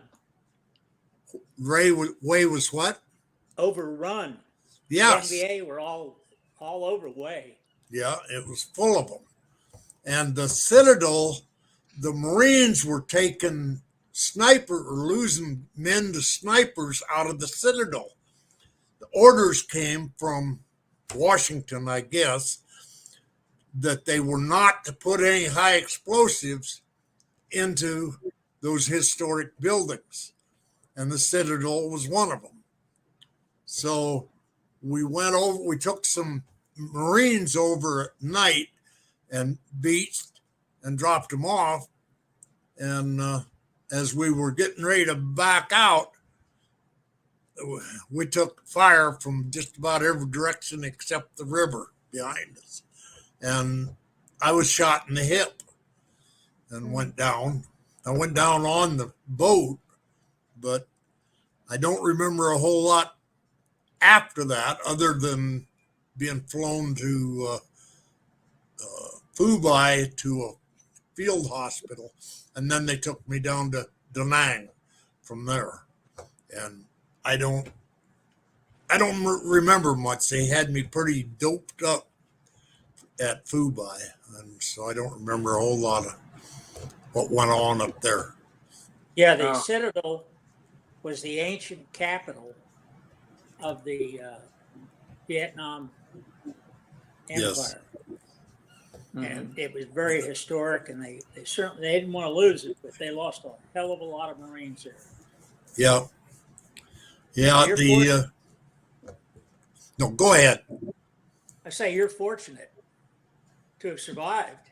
Speaker 4: Way was what?
Speaker 3: Overrun.
Speaker 4: Yes.
Speaker 3: The NBA were all over Way.
Speaker 4: Yeah, it was full of them. And the Citadel, the Marines were taking losing men to snipers out of the Citadel. The orders came from Washington, I guess, that they were not to put any high explosives into those historic buildings. And the Citadel was one of them. So we took some Marines over at night and beached and dropped them off. And as we were getting ready to back out, we took fire from just about every direction except the river behind us. And I was shot in the hip and went down. I went down on the boat, but I don't remember a whole lot after that other than being flown to Phu to a field hospital. And then they took me down to Da Nang from there. And I don't remember much. They had me pretty doped up at Phu, and so I don't remember a whole lot of what went on up there.
Speaker 3: Yeah, the Citadel was the ancient capital of the Vietnam Empire.
Speaker 4: Yes.
Speaker 3: And it was very historic, and they certainly didn't want to lose it, but they lost a hell of a lot of Marines there.
Speaker 4: Yeah. Yeah, no, go ahead.
Speaker 3: I say you're fortunate to have survived.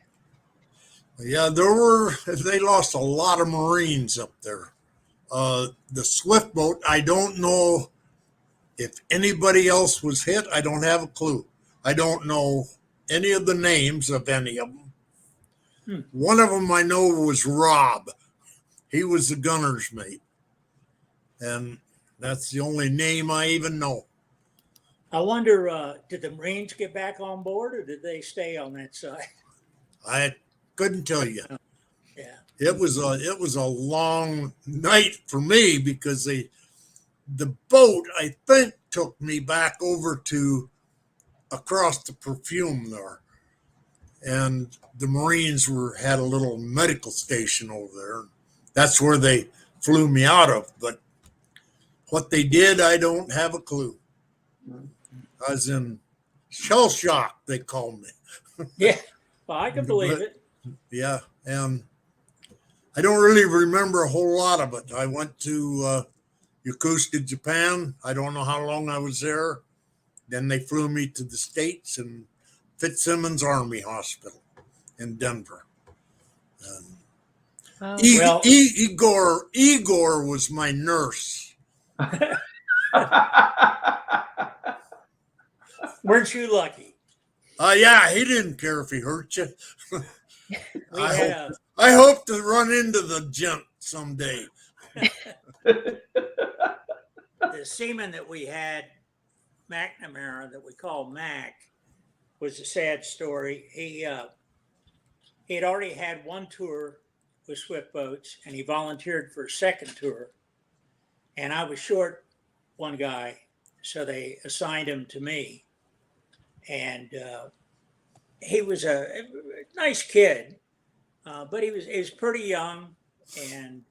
Speaker 4: Yeah, they lost a lot of Marines up there. The Swift boat, I don't know if anybody else was hit. I don't have a clue. I don't know any of the names of any of them. One of them I know was Rob. He was the gunner's mate. And that's the only name I even know.
Speaker 3: I wonder, did the Marines get back on board, or did they stay on that side?
Speaker 4: I couldn't tell you.
Speaker 3: Yeah.
Speaker 4: It was a long night for me because the boat, I think, took me back over to across the perfume there. And the Marines had a little medical station over there. That's where they flew me out of. But what they did, I don't have a clue. I was in shell shock, they called me.
Speaker 3: Yeah, well, I can believe it.
Speaker 4: Yeah, and I don't really remember a whole lot of it. I went to Yokosuka, Japan. I don't know how long I was there. Then they flew me to the States, and Fitzsimmons Army Hospital in Denver. And
Speaker 1: Wow.
Speaker 3: Well-
Speaker 4: Igor was my nurse.
Speaker 3: Weren't you lucky?
Speaker 4: Yeah, he didn't care if he hurt you.
Speaker 3: We had
Speaker 4: I hope to run into the gent someday.
Speaker 3: the seaman that we had, McNamara, that we call Mac, was a sad story. He had already had one tour with Swift Boats, and he volunteered for a second tour. And I was short one guy, so they assigned him to me. And he was a nice kid, but he was pretty young and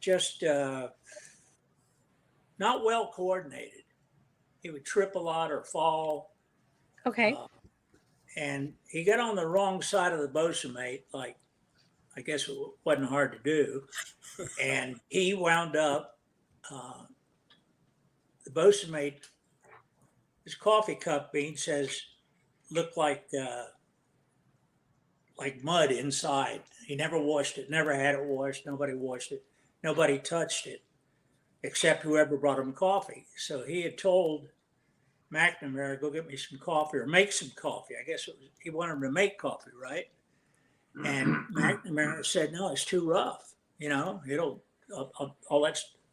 Speaker 3: just not well coordinated. He would trip a lot or fall.
Speaker 1: Okay.
Speaker 3: And he got on the wrong side of the bosun mate, like I guess it wasn't hard to do. And he wound up, the bosun mate, his coffee cup, Bean says, looked like mud inside. He never washed it, never had it washed. Nobody washed it. Nobody touched it except whoever brought him coffee. So he had told McNamara, go get me some coffee or make some coffee. I guess he wanted him to make coffee, right? And McNamara said, no, it's too rough. You know, no,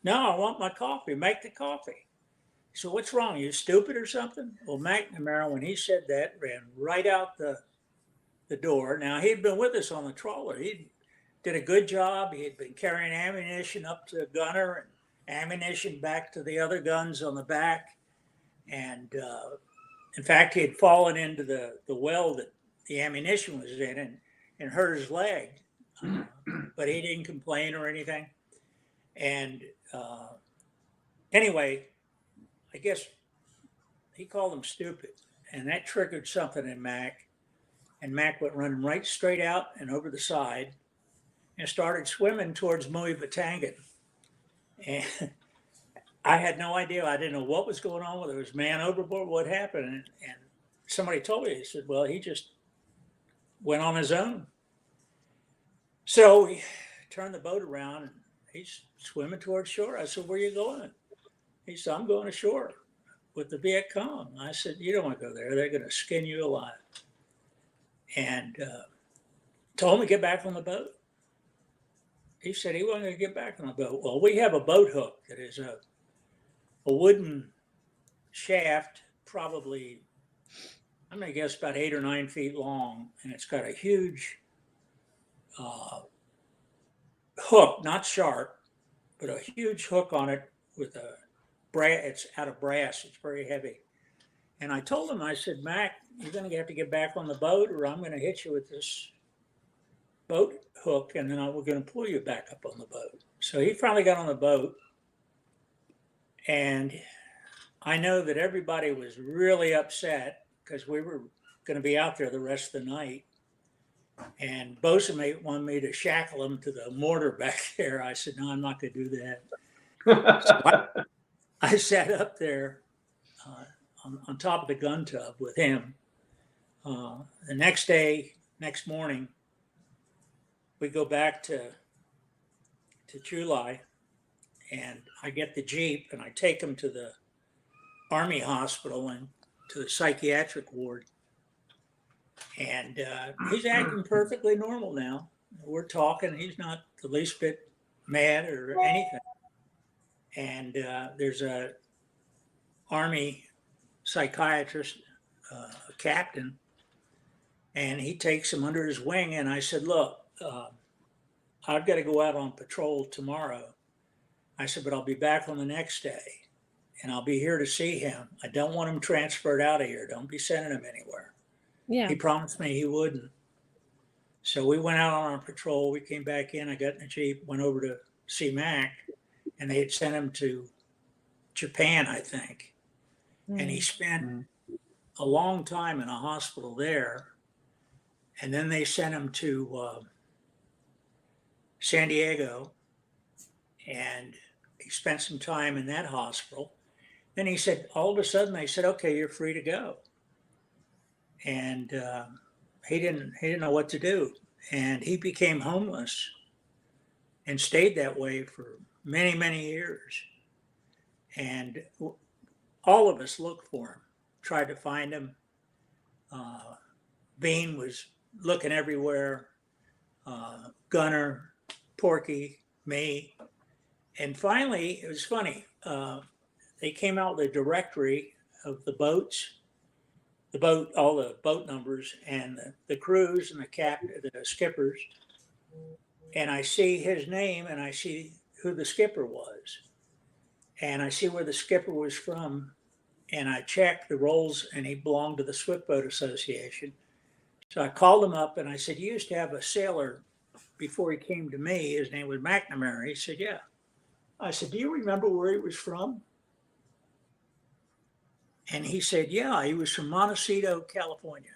Speaker 3: I want my coffee. Make the coffee. So what's wrong? You stupid or something? Well, McNamara, when he said that, ran right out the door. Now, he'd been with us on the trawler. He did a good job. He had been carrying ammunition up to the gunner and ammunition back to the other guns on the back. And in fact, he had fallen into the well that the ammunition was in and hurt his leg. But he didn't complain or anything. And anyway, I guess he called him stupid. And that triggered something in Mac. And Mac went running right straight out and over the side and started swimming towards Mui Batangan. And I had no idea. I didn't know what was going on, whether it was man overboard, what happened. And somebody told me, he said, well, he just went on his own. So we turned the boat around and he's swimming towards shore. I said, where are you going? He said, I'm going ashore with the Viet Cong. I said, you don't want to go there. They're going to skin you alive. And told him to get back on the boat. He said he wasn't going to get back on the boat. Well, we have a boat hook that is a wooden shaft, probably, I'm going to guess about 8 or 9 feet long. And it's got a huge hook, not sharp, but a huge hook on it with a brass. It's out of brass. It's very heavy. And I told him, I said, Mac, you're going to have to get back on the boat or I'm going to hit you with this boat hook and then we're going to pull you back up on the boat. So he finally got on the boat. And I know that everybody was really upset because we were going to be out there the rest of the night. And bosun mate wanted me to shackle him to the mortar back there. I said, no, I'm not going to do that. So I sat up there on top of the gun tub with him. The next morning, we go back to Chulai, and I get the Jeep and I take him to the Army hospital and to the psychiatric ward. And he's acting perfectly normal now. We're talking. He's not the least bit mad or anything. And there's a Army psychiatrist, a captain, and he takes him under his wing. And I said, look, I've got to go out on patrol tomorrow. I said, but I'll be back on the next day and I'll be here to see him. I don't want him transferred out of here. Don't be sending him anywhere.
Speaker 1: Yeah.
Speaker 3: He promised me he wouldn't. So we went out on our patrol. We came back in. I got in the Jeep, went over to see Mac, and they had sent him to Japan, I think. And he spent a long time in a hospital there. And then they sent him to San Diego, and he spent some time in that hospital. Then he said, all of a sudden they said, okay, you're free to go. and he didn't know what to do, and he became homeless and stayed that way for many years. And all of us looked for him, tried to find him. Bean was looking everywhere. Gunner, Porky, me, and finally, it was funny. They came out with a directory of the boats, all the boat numbers, and the crews and the skippers. And I see his name, and I see who the skipper was, and I see where the skipper was from, and I checked the rolls, and he belonged to the Swift Boat Association. So I called him up, and I said, "You used to have a sailor before he came to me. His name was McNamara." He said, "Yeah." I said, "Do you remember where he was from?" And he said, "Yeah, he was from Montecito, California."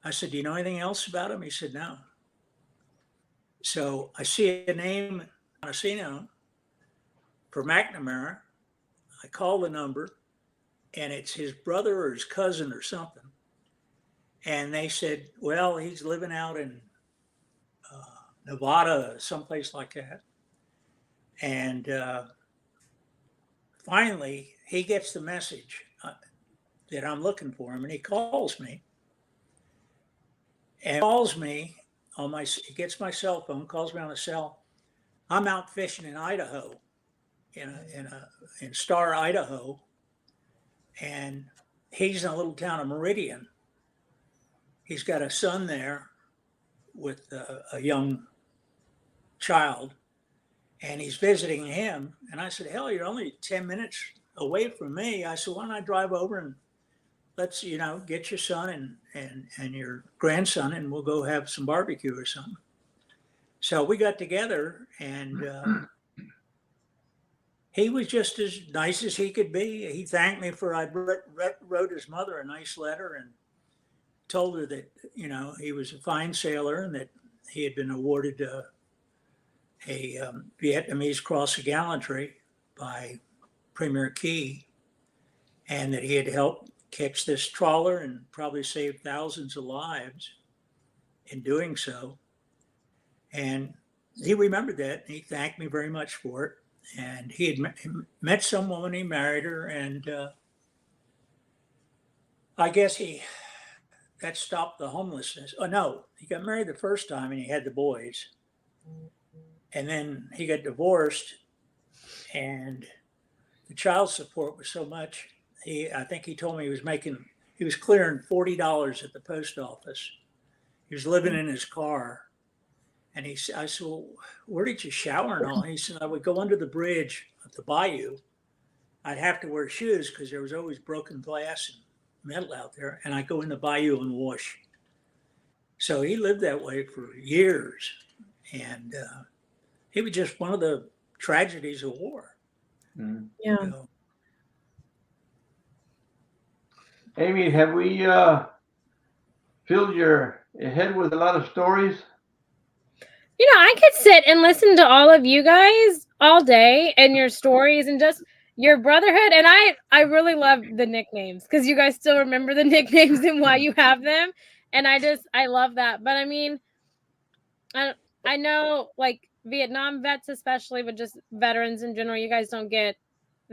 Speaker 3: I said, "Do you know anything else about him?" He said, "No." So I see a name, Montecito, for McNamara. I call the number, and it's his brother or his cousin or something. And they said, "Well, he's living out in Nevada, someplace like that." And finally, he gets the message that I'm looking for him, and he calls me. And calls me on he gets my cell phone, calls me on the cell. I'm out fishing in Idaho, in Star, Idaho, and he's in a little town of Meridian. He's got a son there with a young child, and he's visiting him. And I said, "Hell, you're only 10 minutes away from me." I said, "Why don't I drive over and let's, get your son and your grandson, and we'll go have some barbecue or something." So we got together, and he was just as nice as he could be. He thanked me for, I wrote his mother a nice letter and told her that, he was a fine sailor and that he had been awarded a Vietnamese Cross of Gallantry by Premier Key, and that he had helped catch this trawler and probably saved thousands of lives in doing so. And he remembered that, and he thanked me very much for it. And he had met some woman, he married her, and I guess that stopped the homelessness. Oh no, he got married the first time and he had the boys. And then he got divorced, and the child support was so much. I think he told me he was clearing $40 at the post office. He was living in his car. And I said, "Well, where did you shower and all?" He said, "I would go under the bridge of the bayou. I'd have to wear shoes because there was always broken glass and metal out there. And I'd go in the bayou and wash." So he lived that way for years. And it was just one of the tragedies of war.
Speaker 2: Mm.
Speaker 1: Yeah.
Speaker 2: Amy, have we filled your head with a lot of stories?
Speaker 1: I could sit and listen to all of you guys all day and your stories and just your brotherhood. And I really love the nicknames because you guys still remember the nicknames and why you have them. And I love that. But I mean, I know like Vietnam vets, especially, but just veterans in general, you guys don't get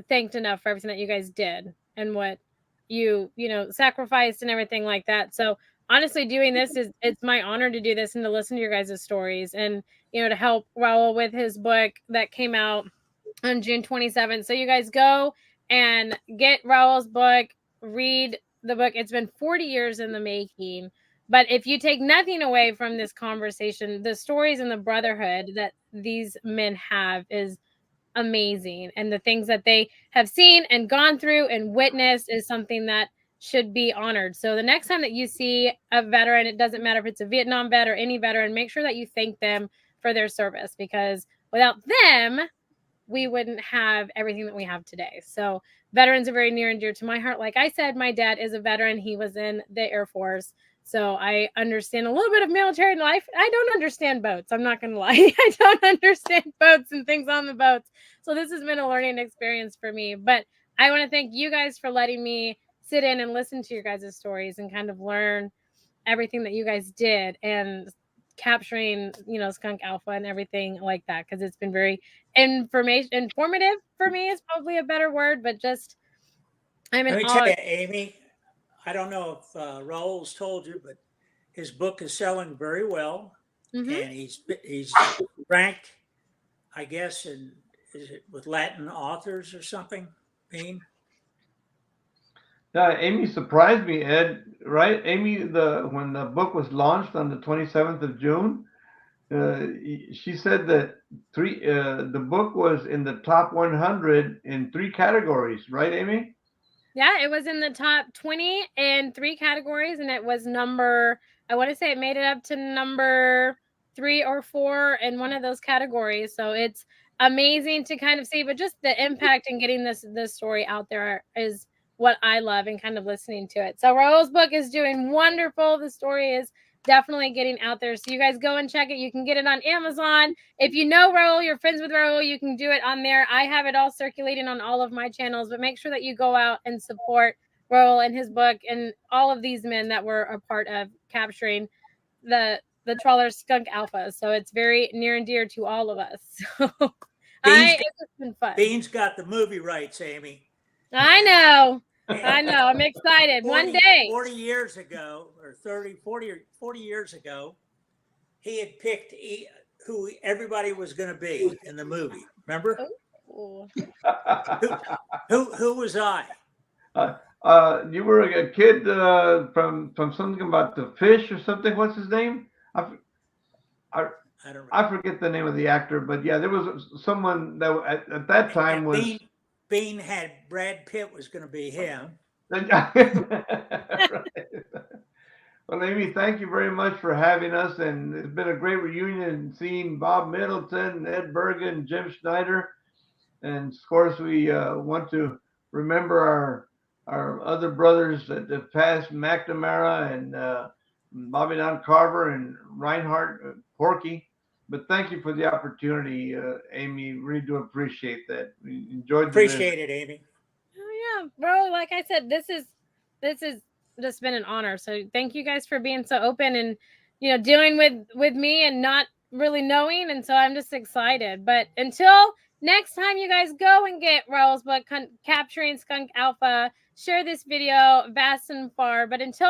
Speaker 1: thanked enough for everything that you guys did and what you sacrificed and everything like that. So honestly, doing this it's my honor to do this and to listen to your guys' stories and to help Raul with his book that came out on June 27th. So you guys go and get Raul's book, read the book. It's been 40 years in the making. But if you take nothing away from this conversation, the stories and the brotherhood that these men have is amazing. And the things that they have seen and gone through and witnessed is something that should be honored. So the next time that you see a veteran, it doesn't matter if it's a Vietnam vet or any veteran, make sure that you thank them for their service, because without them, we wouldn't have everything that we have today. So veterans are very near and dear to my heart. Like I said, my dad is a veteran. He was in the Air Force. So I understand a little bit of military life. I don't understand boats. I'm not going to lie. I don't understand boats and things on the boats. So this has been a learning experience for me. But I want to thank you guys for letting me sit in and listen to your guys' stories and kind of learn everything that you guys did and capturing, you know, Skunk Alpha and everything like that, because it's been very informative for me is probably a better word, but just I'm in
Speaker 3: Let me
Speaker 1: awe.
Speaker 3: tell you, Amy, I don't know if Raul's told you, but his book is selling very well, and he's ranked, I guess, in is it with Latin authors or something? Bean?
Speaker 2: Yeah, Amy surprised me, Ed. Right, Amy. When the book was launched on the 27th of June, she said that the book was in the top 100 in 3 categories. Right, Amy?
Speaker 1: Yeah, it was in the top 20 in 3 categories, and it was number, I want to say it made it up to number 3 or 4 in one of those categories. So it's amazing to kind of see, but just the impact in getting this story out there is what I love, and kind of listening to it. So Raul's book is doing wonderful. The story is definitely getting out there. So you guys go and check it. You can get it on Amazon. If you know Raul, you're friends with Raul, you can do it on there. I have it all circulating on all of my channels, but make sure that you go out and support Raul and his book and all of these men that were a part of capturing the trawler Skunk Alpha. So it's very near and dear to all of us. So it's been fun.
Speaker 3: Bean's got the movie rights, Amy.
Speaker 1: I know. I'm excited.
Speaker 3: 40,
Speaker 1: One day.
Speaker 3: 40 years ago, or 40 years ago, he had picked who everybody was going to be in the movie. Remember?
Speaker 1: Oh.
Speaker 3: Who was I?
Speaker 2: You were a kid from something about the fish or something. What's his name? I
Speaker 3: don't remember.
Speaker 2: I forget the name of the actor, but yeah, there was someone that at that time was.
Speaker 3: Bean had Brad Pitt was going to be him.
Speaker 2: Right. Well, Amy, thank you very much for having us, and it's been a great reunion seeing Bob Middleton, Ed Bergen, Jim Schneider, and of course we want to remember our other brothers that have passed, McNamara and Bobby Don Carver and Reinhardt Porky. But thank you for the opportunity, Amy. Really do appreciate that. We enjoyed.
Speaker 3: Appreciate it, Amy.
Speaker 1: Oh yeah, bro. Like I said, this is just been an honor. So thank you guys for being so open and, you know, dealing with me and not really knowing. And so I'm just excited. But until next time, you guys go and get Raul's book, Capturing Skunk Alpha. Share this video vast and far. But until